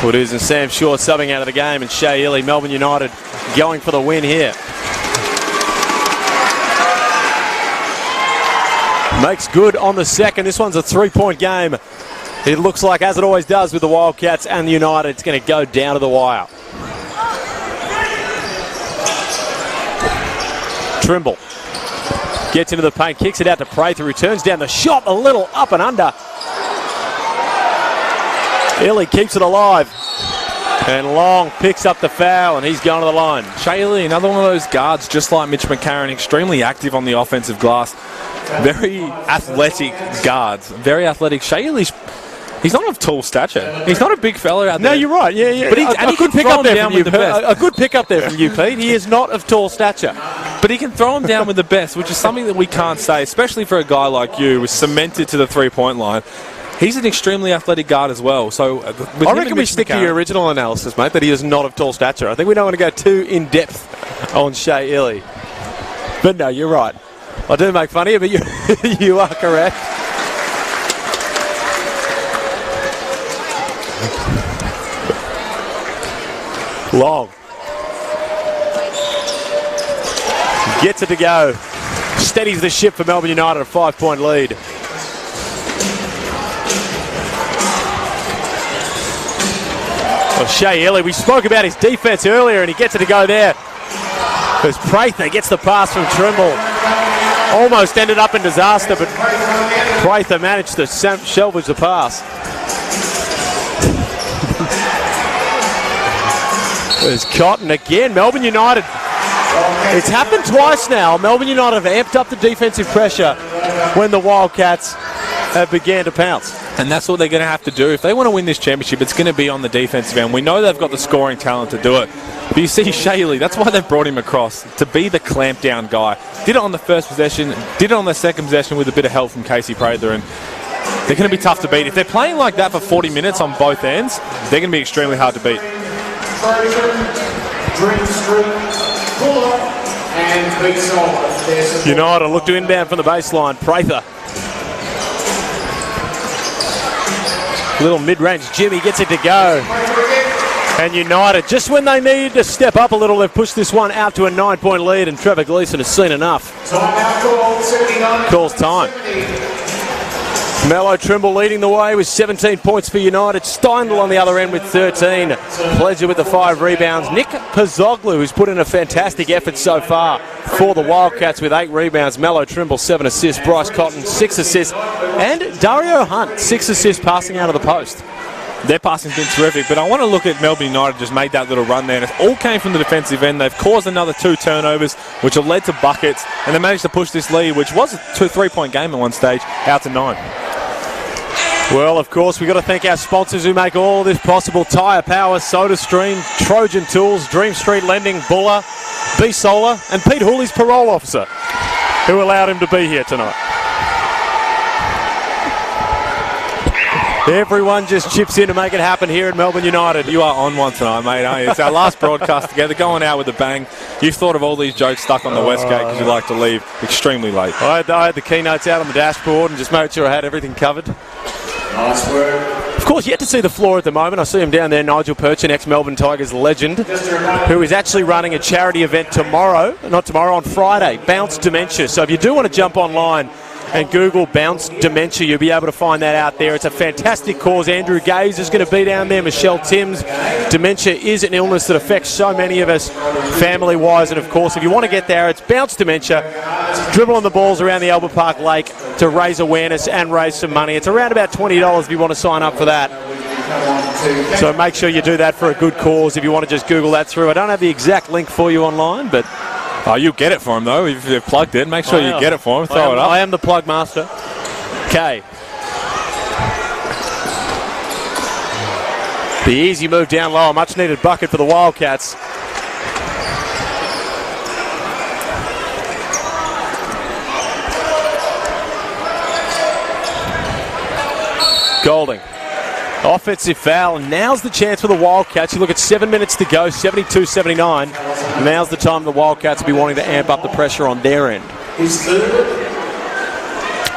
Well, it is, and Sam Short subbing out of the game, and Shea Ely, Melbourne United, going for the win here. Makes good on the second. This one's a 3-point game. It looks like, as it always does with the Wildcats and the United, it's going to go down to the wire. Trimble gets into the paint, kicks it out to Prather, who turns down the shot, a little up and under. Illy keeps it alive. And Long picks up the foul, and he's going to the line. Shea Illy, another one of those guards, just like Mitch McCarron, extremely active on the offensive glass. Very athletic guards. Very athletic. Shea Illy's... He's not of tall stature. He's not a big fella out there. No, you're right. Yeah. But he can pick up there from you. A good pick up there from you, Pete. He is not of tall stature. But he can throw him down with the best, which is something that we can't say, especially for a guy like you who's cemented to the three-point line. He's an extremely athletic guard as well. So I reckon we stick to your original analysis, mate, that he is not of tall stature. I think we don't want to go too in-depth on Shea Illy. But no, you're right. I do make fun of you, but you are correct. Long. Gets it to go. Steadies the ship for Melbourne United, a 5-point lead. Well, Shea Illy, we spoke about his defense earlier, and he gets it to go there. As Prather gets the pass from Trimble. Almost ended up in disaster, but Prather managed to salvage the pass. There's Cotton again. Melbourne United. It's happened twice now. Melbourne United have amped up the defensive pressure when the Wildcats have began to pounce. And that's what they're going to have to do. If they want to win this championship, it's going to be on the defensive end. We know they've got the scoring talent to do it. But you see Shea Illy, that's why they've brought him across, to be the clamp down guy. Did it on the first possession, did it on the second possession with a bit of help from Casey Prather, and they're going to be tough to beat. If they're playing like that for 40 minutes on both ends, they're going to be extremely hard to beat. United look to inbound from the baseline. Prather. Little mid-range Jimmy gets it to go. And United, just when they need to step up a little, they've pushed this one out to a 9-point lead, and Trevor Gleeson has seen enough. Calls time. Mello Trimble leading the way with 17 points for United. Steindl on the other end with 13. Pledger with the 5 rebounds. Nick Pozzoglu, who's put in a fantastic effort so far for the Wildcats with 8 rebounds. Mello Trimble, 7 assists. Bryce Cotton, 6 assists. And Dario Hunt, 6 assists passing out of the post. Their passing's been terrific, but I want to look at Melbourne United just made that little run there, and it all came from the defensive end. They've caused another 2 turnovers, which have led to buckets, and they managed to push this lead, which was a 2-3-point game at one stage, out to 9. Well, of course, we've got to thank our sponsors who make all this possible. Tyre Power, SodaStream, Trojan Tools, Dream Street Lending, Buller, B Solar, and Pete Hooley's parole officer, who allowed him to be here tonight. Everyone just chips in to make it happen here at Melbourne United. You are on one tonight, mate, aren't you? It's our last broadcast together, going out with a bang. You've thought of all these jokes stuck on the Westgate because you like to leave extremely late. I had the keynotes out on the dashboard and just made sure I had everything covered. Nice work. Of course, yet to see the floor at the moment. I see him down there, Nigel Perchin, ex-Melbourne Tigers legend, who is actually running a charity event tomorrow, not tomorrow, on Friday, Bounce Dementia. So if you do want to jump online and Google Bounce Dementia, you'll be able to find that out there. It's a fantastic cause. Andrew Gaze is going to be down there, Michelle Timms. Dementia is an illness that affects so many of us family-wise, and of course, if you want to get there, it's Bounce Dementia. Dribbling the balls around the Albert Park Lake to raise awareness and raise some money. It's around about $20 if you want to sign up for that. So make sure you do that for a good cause if you want to just Google that through. I don't have the exact link for you online, but... Oh, you'll get it for him, though. If you've plugged in, make sure you get it for him. Throw it up. I am the plug master. Okay. The easy move down low. A much-needed bucket for the Wildcats. Golding. Offensive foul. Now's the chance for the Wildcats. You look at 7 minutes to go, 72-79. Now's the time the Wildcats will be wanting to amp up the pressure on their end.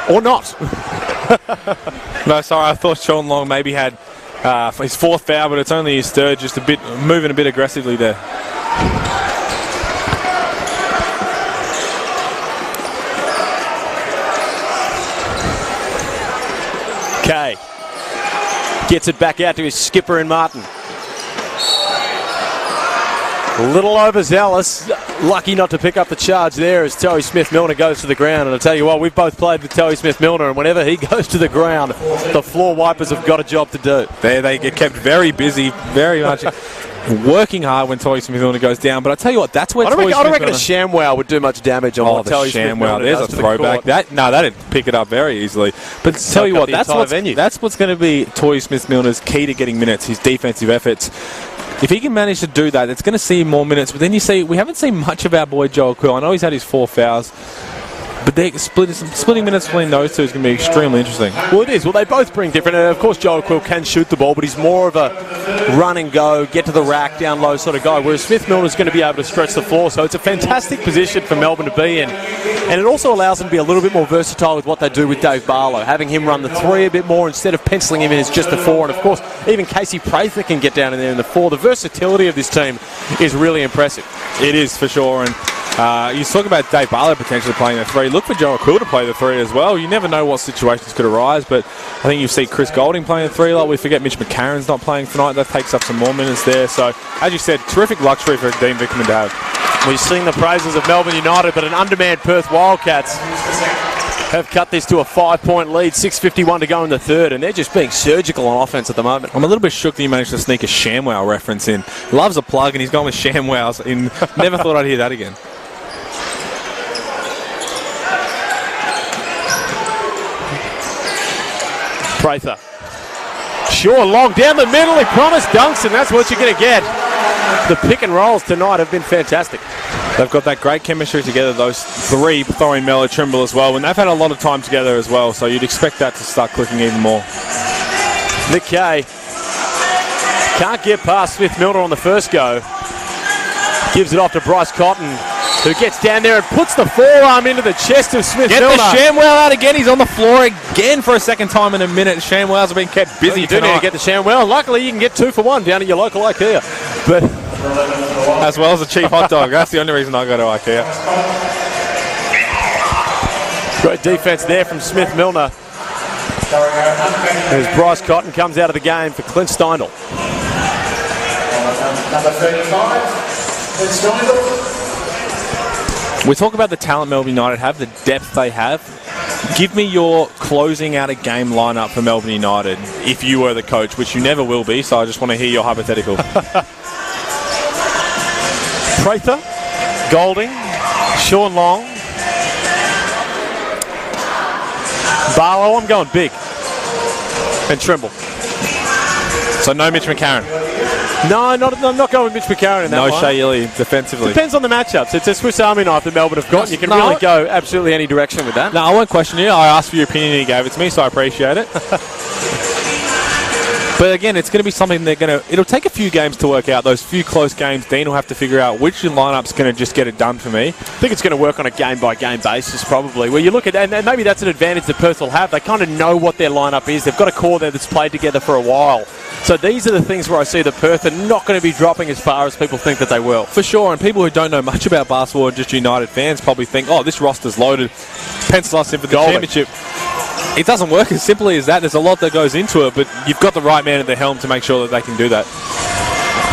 Or not. No, sorry, I thought Sean Long maybe had his 4th foul, but it's only his 3rd, just a bit moving a bit aggressively there. Okay. Gets it back out to his skipper in Martin. A little overzealous. Lucky not to pick up the charge there as Terry Smith-Milner goes to the ground. And I'll tell you what, we've both played with Terry Smith-Milner, and whenever he goes to the ground, the floor wipers have got a job to do. They get kept very busy, very much working hard when Terry Smith-Milner goes down. But I tell you what, that's where I don't reckon a ShamWow would do much damage on the Terry ShamWow. Smith-Milner. There's a throwback. That'd pick it up very easily. But to tell you what, that's what's going to be Terry Smith-Milner's key to getting minutes, his defensive efforts. If he can manage to do that, it's going to see more minutes. But then you see, we haven't seen much of our boy Joel Quill. I know he's had his 4 fouls. But splitting minutes between those two is going to be extremely interesting. Well, it is. Well, they both bring different. Of course, Joel Quill can shoot the ball, but he's more of a run and go, get to the rack, down low sort of guy, whereas Smith-Milner is going to be able to stretch the floor. So it's a fantastic position for Melbourne to be in. And it also allows them to be a little bit more versatile with what they do with Dave Barlow, having him run the 3 a bit more instead of penciling him in as just the 4. And, of course, even Casey Prather can get down in there in the 4. The versatility of this team is really impressive. It is, for sure. And you talk about Dave Barlow potentially playing the 3. Look for Joel Quill to play the 3 as well. You never know what situations could arise, but I think you see Chris Golding playing the 3. Like we forget Mitch McCarron's not playing tonight. That takes up some more minutes there. So, as you said, terrific luxury for Dean Vickerman to have. We sing the praises of Melbourne United, but an undermanned Perth Wildcats have cut this to a 5-point lead, 6:51 to go in the third, and they're just being surgical on offense at the moment. I'm a little bit shook that you managed to sneak a ShamWow reference in. Loves a plug, and he's gone with ShamWows. Never thought I'd hear that again. Prather. Sure, long down the middle. He promised dunks, and that's what you're going to get. The pick and rolls tonight have been fantastic. They've got that great chemistry together, those 3, throwing Mello Trimble as well, and they've had a lot of time together as well, so you'd expect that to start clicking even more. Nick Kay can't get past Smith-Milner on the first go. Gives it off to Bryce Cotton, who gets down there and puts the forearm into the chest of Smith-Milner. Get the ShamWow out again. He's on the floor again for a second time in a minute. ShamWows have been kept busy You do need to get the ShamWow. Luckily, you can get 2 for 1 down at your local IKEA. But as well as a cheap hot dog. That's the only reason I go to IKEA. Great defense there from Smith-Milner. As Bryce Cotton comes out of the game for Clint Steindl. Number 35, Clint Steindl. We talk about the talent Melbourne United have, the depth they have. Give me your closing out a game lineup for Melbourne United if you were the coach, which you never will be, so I just want to hear your hypothetical. Prather, Golding, Sean Long, Barlow. I'm going big. And Trimble. So no Mitch McCarron? No, I'm not going with Mitch McCarron in that No line. Shea Ili defensively? Depends on the matchups. It's a Swiss Army knife that Melbourne have got. You can really go absolutely any direction with that. No, I won't question you. I asked for your opinion and you gave it to me, so I appreciate it. But again, it's going to be something it'll take a few games to work out. Those few close games, Dean will have to figure out which lineup's going to just get it done for me. I think it's going to work on a game-by-game basis, probably, where you look at, and maybe that's an advantage that Perth will have. They kind of know what their lineup is. They've got a core there that's played together for a while. So these are the things where I see that Perth are not going to be dropping as far as people think that they will. For sure, and people who don't know much about basketball and just United fans probably think, oh, this roster's loaded. Pencil us in for the championship. It doesn't work as simply as that. There's a lot that goes into it, but you've got the right man at the helm to make sure that they can do that.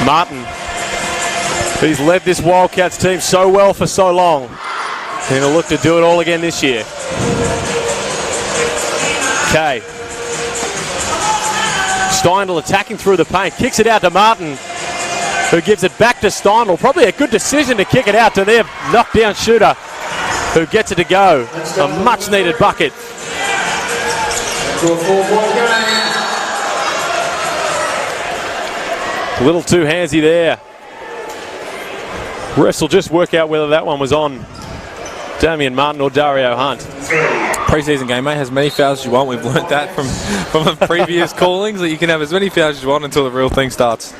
Martin, he's led this Wildcats team so well for so long. And he'll look to do it all again this year. Okay. Steindl attacking through the paint, kicks it out to Martin, who gives it back to Steindl. Probably a good decision to kick it out to their knockdown shooter, who gets it to go. A much needed bucket. To a 4-point game. A little too handsy there. Refs will just work out whether that one was on Damian Martin or Dario Hunt. Pre-season game, mate, has many fouls as you want. We've learnt that from previous callings, that you can have as many fouls as you want until the real thing starts.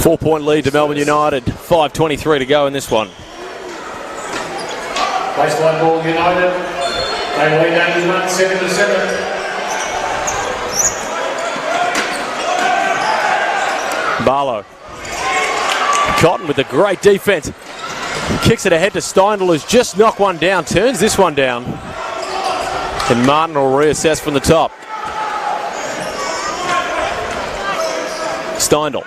4-point lead to Melbourne United. 5:23 to go in this one. Baseline ball United. They lead 81, 7-7. Barlow. Cotton with a great defense. Kicks it ahead to Steindl, who's just knocked one down. Turns this one down. And Martin will reassess from the top. Steindl.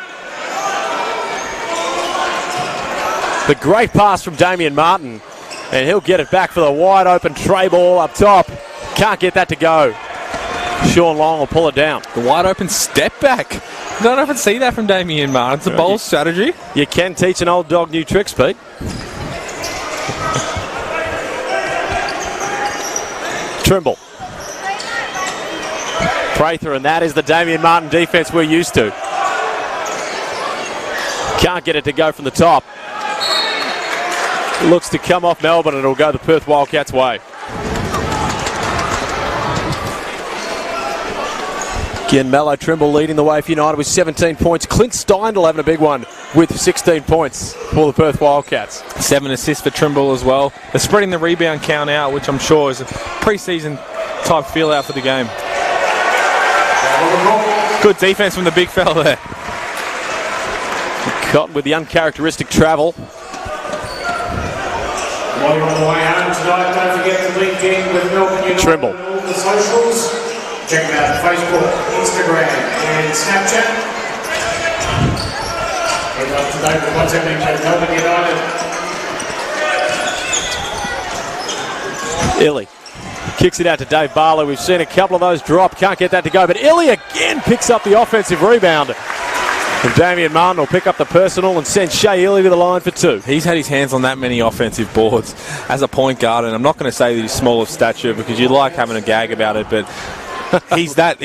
The great pass from Damien Martin. And he'll get it back for the wide open tray ball up top. Can't get that to go. Sean Long will pull it down. The wide open step back. I don't often see that from Damien Martin. It's a bold strategy. You can teach an old dog new tricks, Pete. Trimble. Prather, and that is the Damien Martin defense we're used to. Can't get it to go from the top. Looks to come off Melbourne, and it'll go the Perth Wildcats' way. Again, Mallow Trimble leading the way for United with 17 points. Clint Steindl having a big one with 16 points for the Perth Wildcats. 7 assists for Trimble as well. They're spreading the rebound count out, which I'm sure is a pre-season type feel out for the game. Good defense from the big fella there. Cotton with the uncharacteristic travel. While you're on the way home tonight, don't forget to link in with Melbourne United Trimble. on all the socials. Check them out: Facebook, Instagram, and Snapchat. Keep up to date with what's happening with Melbourne United. Illy kicks it out to Dave Barlow. We've seen a couple of those drop. Can't get that to go. But Illy again picks up the offensive rebound. And Damien Martin will pick up the personal and send Shea Illy to the line for 2. He's had his hands on that many offensive boards as a point guard, and I'm not going to say that he's small of stature because you like having a gag about it, but he's that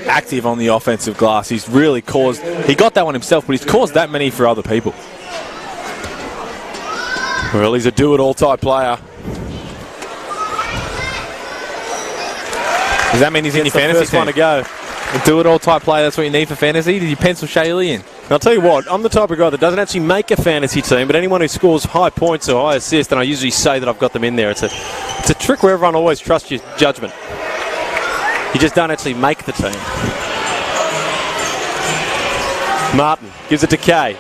active on the offensive glass. He's really caused. He got that one himself, but he's caused that many for other people. Well, he's a do-it-all type player. Does that mean he's in your fantasy first team? one to go. A do-it-all type player, that's what you need for fantasy? Did you pencil Shea Illy in? I'll tell you what, I'm the type of guy that doesn't actually make a fantasy team, but anyone who scores high points or high assists, and I usually say that I've got them in there. It's a trick where everyone always trusts your judgment. You just don't actually make the team. Martin gives it to Kay.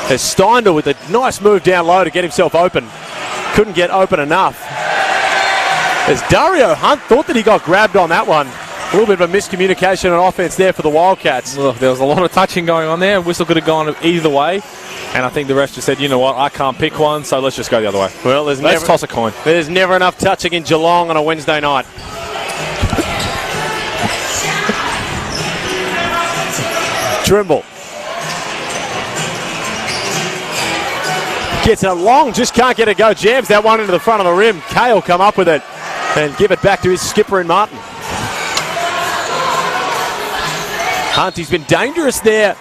There's Steindl with a nice move down low to get himself open. Couldn't get open enough. As Dario Hunt thought that he got grabbed on that one. A little bit of a miscommunication on offense there for the Wildcats. Look, there was a lot of touching going on there. Whistle could have gone either way. And I think the ref just said, you know what, I can't pick one, so let's just go the other way. Well, let's toss a coin. There's never enough touching in Geelong on a Wednesday night. Trimble. Gets it long, just can't get it go. Jams that one into the front of the rim. Kay will come up with it and give it back to his skipper in Martin. Hunt, he's been dangerous there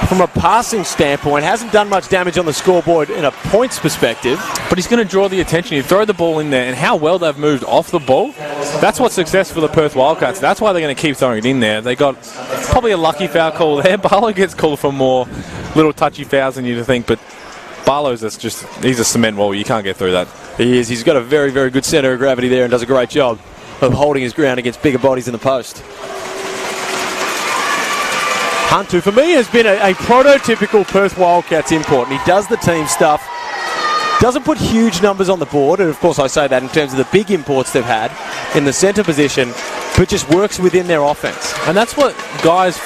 from a passing standpoint. Hasn't done much damage on the scoreboard in a points perspective. But he's going to draw the attention. You throw the ball in there, and how well they've moved off the ball. That's what's success for the Perth Wildcats. That's why they're going to keep throwing it in there. They got probably a lucky foul call there. Barlow gets called for more little touchy fouls than you'd think, but Barlow's he's a cement wall. You can't get through that. He is. He's got a very, very good centre of gravity there and does a great job of holding his ground against bigger bodies in the post. Hunt, who for me has been a prototypical Perth Wildcats import, and he does the team stuff. Doesn't put huge numbers on the board, and of course I say that in terms of the big imports they've had in the centre position, but just works within their offense. And that's what guys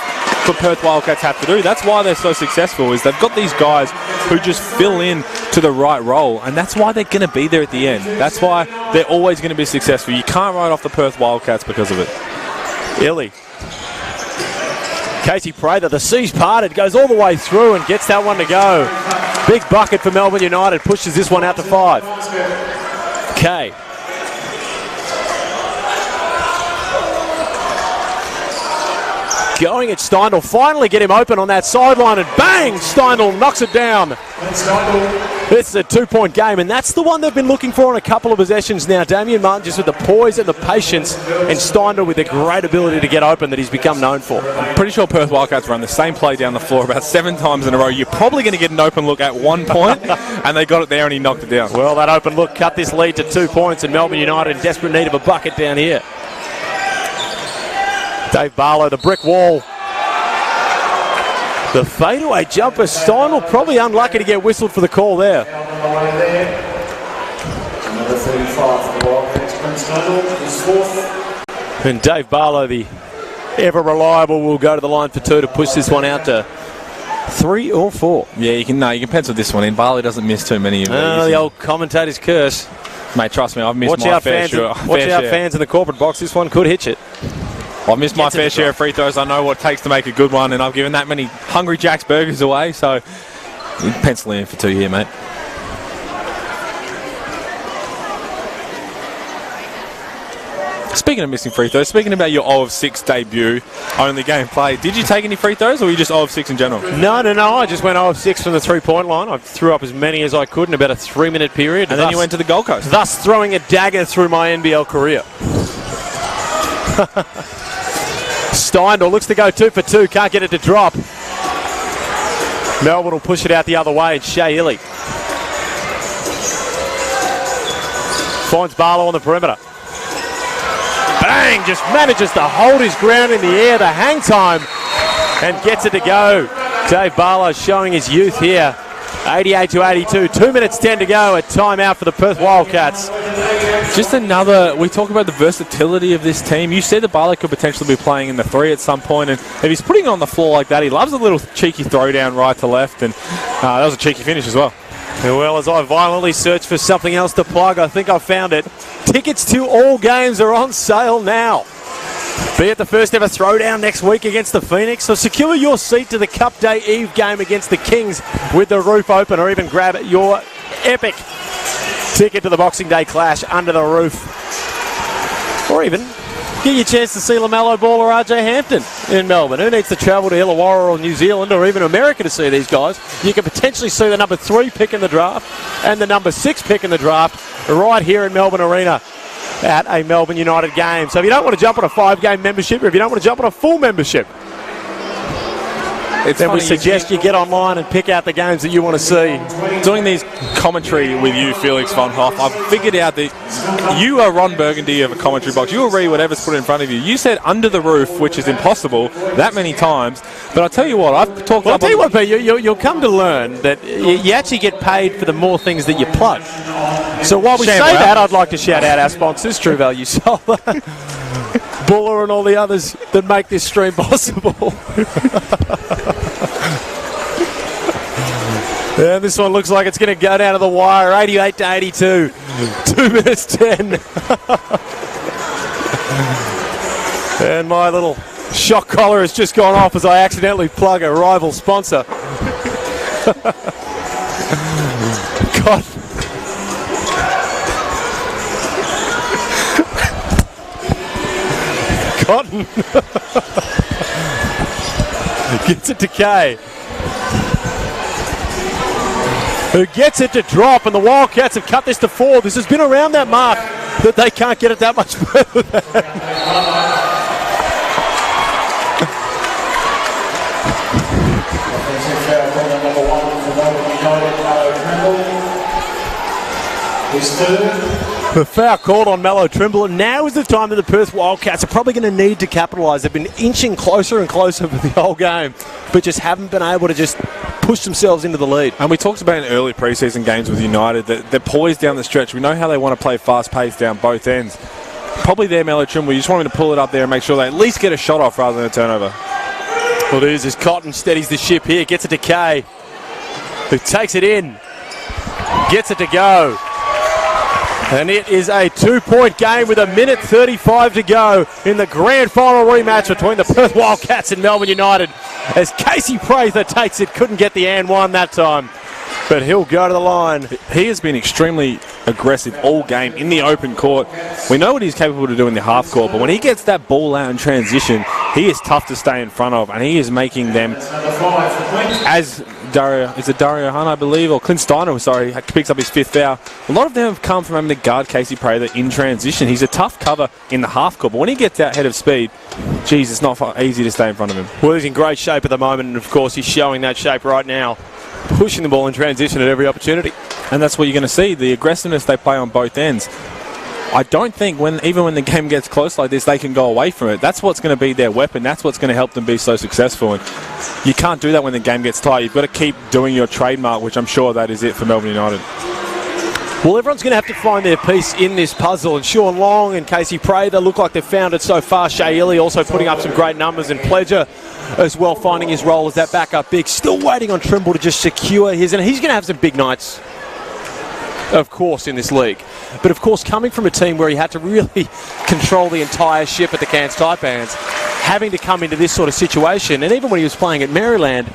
for Perth Wildcats have to do. That's why they're so successful, is they've got these guys who just fill in to the right role, and that's why they're going to be there at the end. That's why they're always going to be successful. You can't write off the Perth Wildcats because of it. Illy. Casey Prather, the seas parted, goes all the way through and gets that one to go. Big bucket for Melbourne United, pushes this one out to 5. Kay. Going at Steindl, finally get him open on that sideline, and bang, Steindl knocks it down. This is a 2-point game, and that's the one they've been looking for on a couple of possessions now. Damien Martin just with the poise and the patience, and Steindl with the great ability to get open that he's become known for. I'm pretty sure Perth Wildcats run the same play down the floor about 7 times in a row. You're probably going to get an open look at one point, and they got it there and he knocked it down. Well, that open look cut this lead to 2 points, and Melbourne United in desperate need of a bucket down here. Dave Barlow, the brick wall. The fadeaway jumper, Steindl probably unlucky to get whistled for the call there. Number 35 for the Wildcats, Steindl is 4th. And Dave Barlow, the ever reliable, will go to the line for 2 to push this one out to 3 or 4. Yeah, you can pencil this one in. Barley doesn't miss too many of these. The old commentator's curse. Mate, trust me, I've missed Watch my out, fair fans! share. Watch out, fans in the corporate box. This one could hit you. I've missed my fair share of free throws. I know what it takes to make a good one, and I've given that many Hungry Jacks burgers away, so pencil in for 2 here, mate. Speaking of missing free throws, speaking about your 0 of 6 debut, only game played, did you take any free throws, or were you just 0 of 6 in general? No. I just went 0 of 6 from the 3-point line. I threw up as many as I could in about a 3-minute period. And then you went to the Gold Coast. Thus throwing a dagger through my NBL career. Steindl looks to go 2 for 2. Can't get it to drop. Melbourne will push it out the other way. And Shea Illy finds Barlow on the perimeter. Bang! Just manages to hold his ground in the air, the hang time, and gets it to go. Dave Barlow showing his youth here. 88-82. 2 minutes 10 to go. A timeout for the Perth Wildcats. Just another, we talk about the versatility of this team. You said that Barlow could potentially be playing in the 3 at some point, and if he's putting it on the floor like that, he loves a little cheeky throwdown right to left, and that was a cheeky finish as well. Well, as I violently search for something else to plug, I think I've found it. Tickets to all games are on sale now. Be at the first ever throwdown next week against the Phoenix, so secure your seat to the Cup Day Eve game against the Kings with the roof open, or even grab your epic ticket to the Boxing Day clash under the roof. Or even get your chance to see LaMelo Ball or RJ Hampton in Melbourne. Who needs to travel to Illawarra or New Zealand or even America to see these guys? You can potentially see the number 3 pick in the draft and the number 6 pick in the draft right here in Melbourne Arena at a Melbourne United game. So if you don't want to jump on a 5-game membership, or if you don't want to jump on a full membership, then we suggest you get online and pick out the games that you want to see. Doing these commentary with you, Felix von Hofe, I've figured out that you are Ron Burgundy of a commentary box. You will read whatever's put in front of you. You said under the roof, which is impossible that many times. But I'll tell you what, I've talked I'll tell you what, Pete, you'll come to learn that you actually get paid for the more things that you plug. So while we say that, I'd like to shout out our sponsors, True Value Solar, Buller, and all the others that make this stream possible. Yeah, this one looks like it's going to go down to the wire. 88-82. 2 minutes 10. And my little shock collar has just gone off as I accidentally plug a rival sponsor. God. Cotton. Gets it to Kay, who gets it to drop, and the Wildcats have cut this to 4. This has been around that mark that they can't get it that much further than. The foul called on Mello Trimble, and now is the time that the Perth Wildcats are probably going to need to capitalise. They've been inching closer and closer for the whole game, but just haven't been able to just push themselves into the lead. And we talked about in early pre-season games with United that they're poised down the stretch. We know how they want to play fast-paced down both ends. Probably there, Mello Trimble. You just want him to pull it up there and make sure they at least get a shot off rather than a turnover. Well, it is as Cotton steadies the ship here, gets it to Kay, who takes it in, gets it to go. And it is a 2-point game with 1:35 to go in the grand final rematch between the Perth Wildcats and Melbourne United. As Casey Prather takes it, couldn't get the and one that time, but he'll go to the line. He has been extremely aggressive all game in the open court. We know what he's capable to do in the half court, but when he gets that ball out in transition, he is tough to stay in front of, and he is making them, as Dario Hahn, I believe, or Clint Steiner, sorry, picks up his 5th foul. A lot of them have come from having to guard Casey Prather in transition. He's a tough cover in the half court, but when he gets out head of speed, geez, it's not easy to stay in front of him. Well, he's in great shape at the moment, and of course he's showing that shape right now, pushing the ball in transition at every opportunity. And that's what you're going to see, the aggressiveness they play on both ends. I don't think even when the game gets close like this, they can go away from it. That's what's going to be their weapon. That's what's going to help them be so successful. And you can't do that when the game gets tight. You've got to keep doing your trademark, which I'm sure that is it for Melbourne United. Well, everyone's going to have to find their piece in this puzzle, and Sean Long and Casey Prather look like they've found it so far. Shea Illy also putting up some great numbers, and Pledger as well, finding his role as that backup big. Still waiting on Trimble to just secure his, and he's going to have some big nights, of course, in this league. But of course, coming from a team where he had to really control the entire ship at the Cairns Taipans, having to come into this sort of situation, and even when he was playing at Maryland,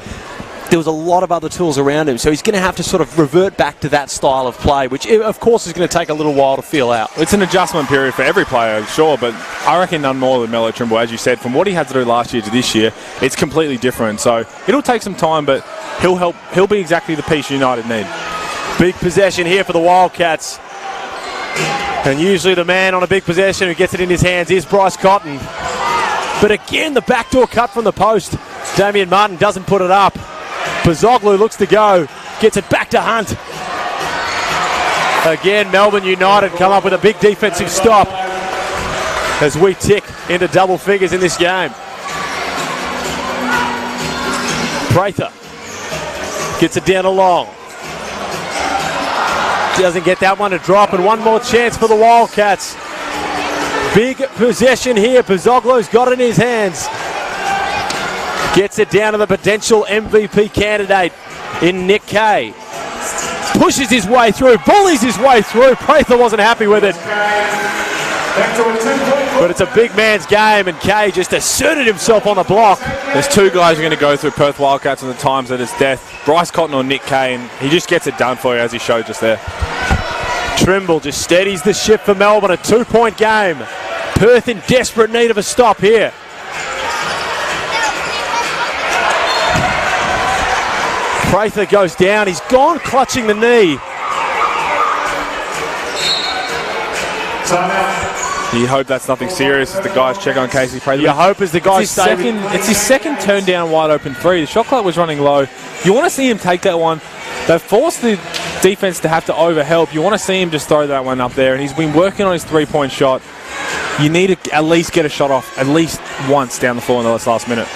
there was a lot of other tools around him, so he's going to have to sort of revert back to that style of play, which of course is going to take a little while to feel out. It's an adjustment period for every player, sure, but I reckon none more than Melo Trimble. As you said, from what he had to do last year to this year, it's completely different. So it'll take some time, but he'll be exactly the piece United need. Big possession here for the Wildcats. And usually the man on a big possession who gets it in his hands is Bryce Cotton. But again, the backdoor cut from the post. Damian Martin doesn't put it up. Bazoglu looks to go, gets it back to Hunt. Again, Melbourne United come up with a big defensive stop as we tick into double figures in this game. Prather gets it down to Long. Doesn't get that one to drop, and one more chance for the Wildcats. Big possession here. Bazoglu's got it in his hands. Gets it down to the potential MVP candidate in Nick Kay. Pushes his way through, bullies his way through. Prather wasn't happy with it. But it's a big man's game, and Kay just asserted himself on the block. There's two guys who are going to go through Perth Wildcats on the times at his death. Bryce Cotton or Nick Kay, and he just gets it done for you, as he showed just there. Trimble just steadies the ship for Melbourne. A 2-point game. Perth in desperate need of a stop here. Prather goes down. He's gone clutching the knee. You hope that's nothing serious as the guys check on Casey Prather. You hope as the guys say... It's his second turn down wide open three. The shot clock was running low. You want to see him take that one. They've forced the defense to have to overhelp. You want to see him just throw that one up there, and he's been working on his three-point shot. You need to at least get a shot off at least once down the floor in the last minute.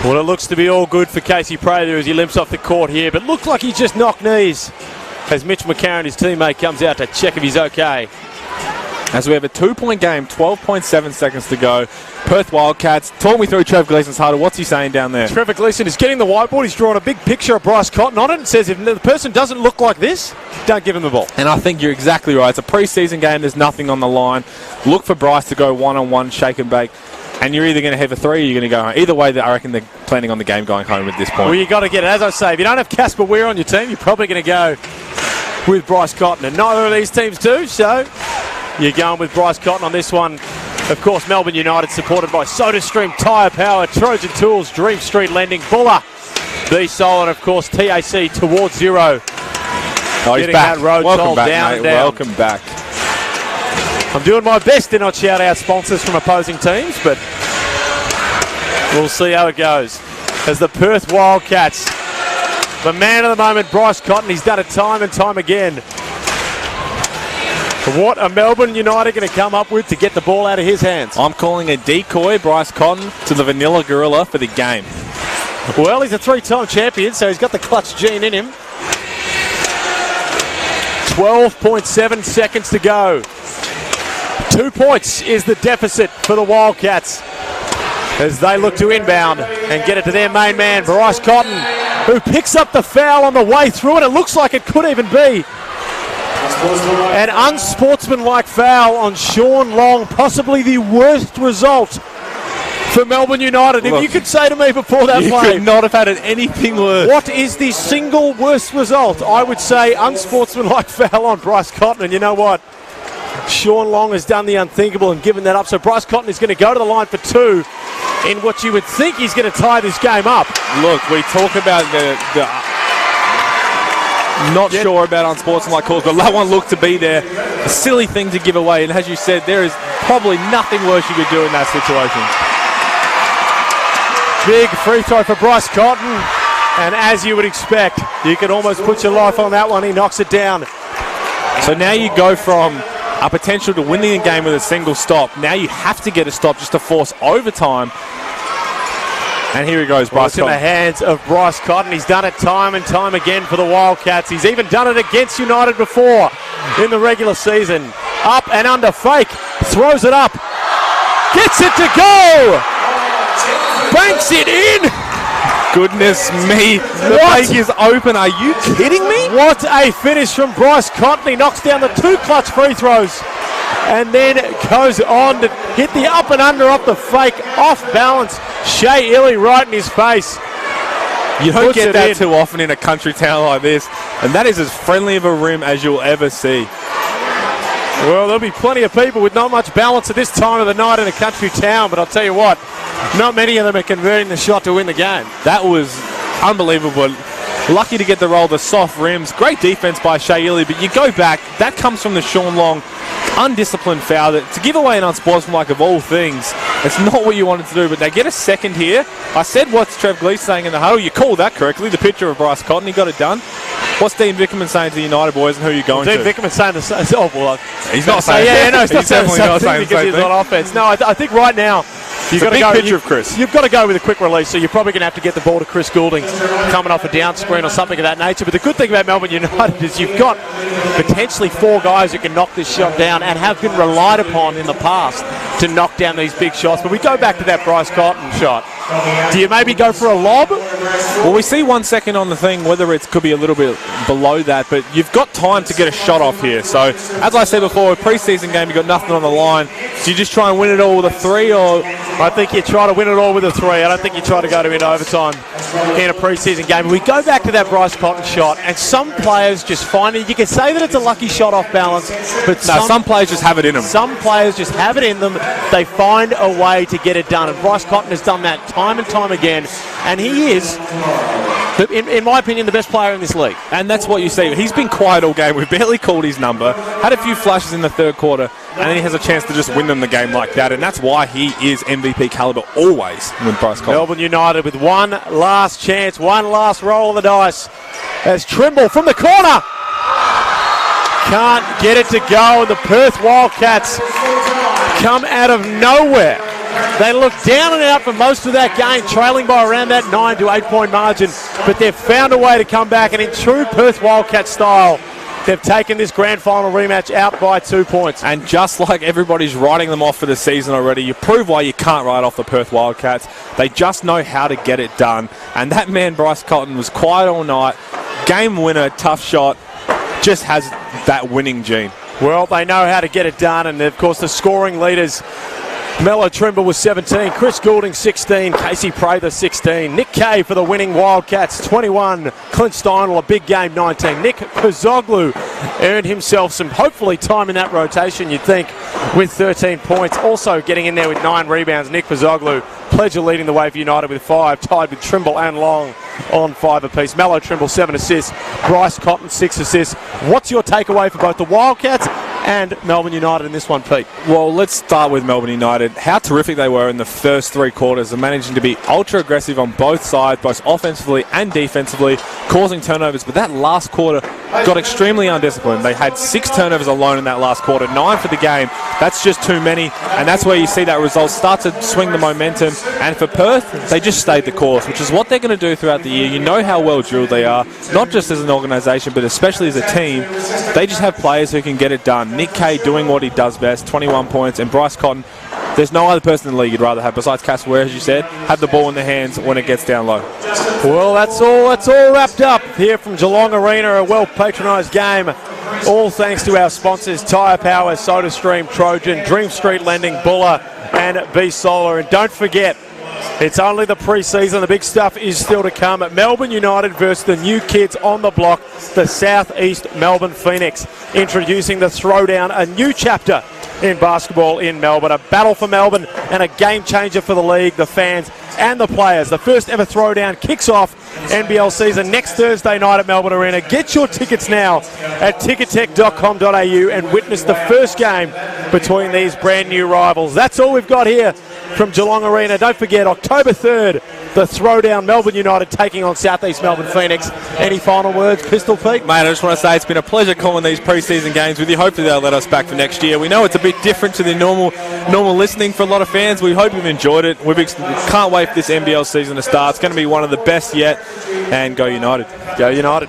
Well, it looks to be all good for Casey Prather as he limps off the court here, but looks like he just knocked knees as Mitch McCarron, his teammate, comes out to check if he's okay. As we have a 2-point game, 12.7 seconds to go. Perth Wildcats. Talk me through Trevor Gleeson's huddle. What's he saying down there? Trevor Gleeson is getting the whiteboard. He's drawn a big picture of Bryce Cotton on it and says if the person doesn't look like this, don't give him the ball. And I think you're exactly right. It's a pre-season game. There's nothing on the line. Look for Bryce to go one-on-one, shake and bake. And you're either going to have a three or you're going to go home. Either way, I reckon they're planning on the game going home at this point. Well, you got to get it. As I say, if you don't have Casper Weir on your team, you're probably going to go with Bryce Cotton. And neither of these teams do, so you're going with Bryce Cotton on this one. Of course, Melbourne United supported by SodaStream, Tyre Power, Trojan Tools, Dream Street Lending, Buller, B-Sol, and of course TAC towards zero. Oh, he's back. Welcome back, down mate. and down. Welcome back. I'm doing my best to not shout out sponsors from opposing teams, but we'll see how it goes. As the Perth Wildcats, the man of the moment, Bryce Cotton, he's done it time and time again. What are Melbourne United going to come up with to get the ball out of his hands? I'm calling a decoy Bryce Cotton to the Vanilla Gorilla for the game. Well, he's a three-time champion, so he's got the clutch gene in him. 12.7 seconds to go. 2 points is the deficit for the Wildcats as they look to inbound and get it to their main man, Bryce Cotton, who picks up the foul on the way through, and it looks like it could even be an unsportsmanlike foul on Sean Long, possibly the worst result for Melbourne United. Look, if you could say to me before that you play, could not have had it anything worse. what is the single worst result? I would say unsportsmanlike foul on Bryce Cotton, and you know what? Sean Long has done the unthinkable and given that up. So Bryce Cotton is going to go to the line for two in what you would think he's going to tie this game up. Look, we talk about the not sure about unsportsmanlike calls, but that one looked to be there. A silly thing to give away, and as you said, there is probably nothing worse you could do in that situation. Big free throw for Bryce Cotton, and as you would expect, you could almost put your life on that one. He knocks it down. So now you go from a potential to winning the game with a single stop. Now you have to get a stop just to force overtime. And here he goes, Bryce Cotton. In the hands of Bryce Cotton. He's done it time and time again for the Wildcats. He's even done it against United before in the regular season. Up and under fake. Throws it up. Gets it to go. banks it in. Goodness me. The bank is open. Are you kidding me? What a finish from Bryce Cotton. He knocks down the 2 clutch free throws and then goes on to hit the up and under off the fake, off balance. Shea Illy right in his face. You don't get that too often in a country town like this, and that is as friendly of a rim as you'll ever see. Well, there'll be plenty of people with not much balance at this time of the night in a country town, but I'll tell you what, not many of them are converting the shot to win the game. That was unbelievable. Lucky to get the roll, the soft rims. Great defense by Shea Illy, but you go back, that comes from the Sean Long undisciplined foul. That to give away an unsportsmanlike of all things, it's not what you wanted to do, but they get a second here. I said what's Trev Glee's saying in the huddle. You called that correctly. The picture of Bryce Cotton, he got it done. What's Dean Vickerman saying to the United boys, and who are you going Dean to? Vickerman saying the same. Oh, well, he's not saying. Yeah, no, he's not saying definitely not saying because he's on offense. No, I think right now you've got to go. Picture of Chris. You've got to go with a quick release, so you're probably going to have to get the ball to Chris Goulding coming off a down screen or something of that nature. But the good thing about Melbourne United is you've got potentially 4 guys who can knock this shot down and have been relied upon in the past to knock down these big shots. But we go back to that Bryce Cotton shot. Do you maybe go for a lob? Well, we see 1 second on the thing, whether it could be a little bit below that, but you've got time to get a shot off here. So, as I said before, a pre-season game, you've got nothing on the line. Do you just try and win it all with a 3, or...? I think you try to win it all with a 3. I don't think you try to go to in overtime in a pre-season game. We go back to that Bryce Cotton shot, and some players just find it. You can say that it's a lucky shot off balance, but some players just have it in them. Some players just have it in them. They find a way to get it done, and Bryce Cotton has done that time and time again, and he is, in my opinion, the best player in this league. And that's what you see. He's been quiet all game. We've barely called his number. Had a few flashes in the third quarter, and then he has a chance to just win them the game like that, and that's why he is MVP caliber always with Bryce Cotton. Melbourne United with one last chance, one last roll of the dice as Trimble from the corner can't get it to go, and the Perth Wildcats come out of nowhere. They look down and out for most of that game, trailing by around that 9 to 8 point margin, but they've found a way to come back, and in true Perth Wildcat style, they've taken this grand final rematch out by 2 points. And just like everybody's writing them off for the season already, you prove why you can't write off the Perth Wildcats. They just know how to get it done. And that man, Bryce Cotton, was quiet all night. Game winner, tough shot, just has that winning gene. Well, they know how to get it done, and of course the scoring leaders, Mello Trimble was 17, Chris Goulding 16, Casey Prather 16, Nick Kay for the winning Wildcats 21, Clint Steinle a big game 19, Nick Pazoglu earned himself some hopefully time in that rotation you'd think with 13 points, also getting in there with 9 rebounds. Nick Pazoglu, Pledger leading the way for United with 5, tied with Trimble and Long on 5 apiece. Mello Trimble 7 assists, Bryce Cotton 6 assists. What's your takeaway for both the Wildcats and Melbourne United in this one, Pete? Well, let's start with Melbourne United. How terrific they were in the first 3 quarters of managing to be ultra aggressive on both sides, both offensively and defensively, causing turnovers. But that last quarter got extremely undisciplined. They had 6 turnovers alone in that last quarter, 9 for the game. That's just too many, and that's where you see that result start to swing the momentum. And for Perth, they just stayed the course, which is what they're going to do throughout the year. You know how well drilled they are, not just as an organisation, but especially as a team. They just have players who can get it done. Nick Kay doing what he does best, 21 points, and Bryce Cotton, there's no other person in the league you'd rather have, besides Cass Ware, as you said, have the ball in their hands when it gets down low. Well, that's all wrapped up here from Geelong Arena, a well-patronised game. All thanks to our sponsors, Tyre Power, SodaStream, Trojan, Dream Street Lending, Buller, and B Solar. And don't forget, it's only the pre-season. The big stuff is still to come. At Melbourne United versus the new kids on the block, the South East Melbourne Phoenix, introducing the Throwdown, a new chapter in basketball in Melbourne. A battle for Melbourne and a game changer for the league, the fans and the players. The first ever Throwdown kicks off NBL season next Thursday night at Melbourne Arena. Get your tickets now at tickettech.com.au and witness the first game between these brand new rivals. That's all we've got here from Geelong Arena. Don't forget, October 3rd, the Throwdown, Melbourne United taking on South East Melbourne Phoenix. Any final words, Pistol Pete? Mate, I just want to say it's been a pleasure calling these pre-season games with you. Hopefully they'll let us back for next year. We know it's a bit different to the normal listening for a lot of fans. We hope you've enjoyed it. We can't wait for this NBL season to start. It's going to be one of the best yet. And go United. Go United.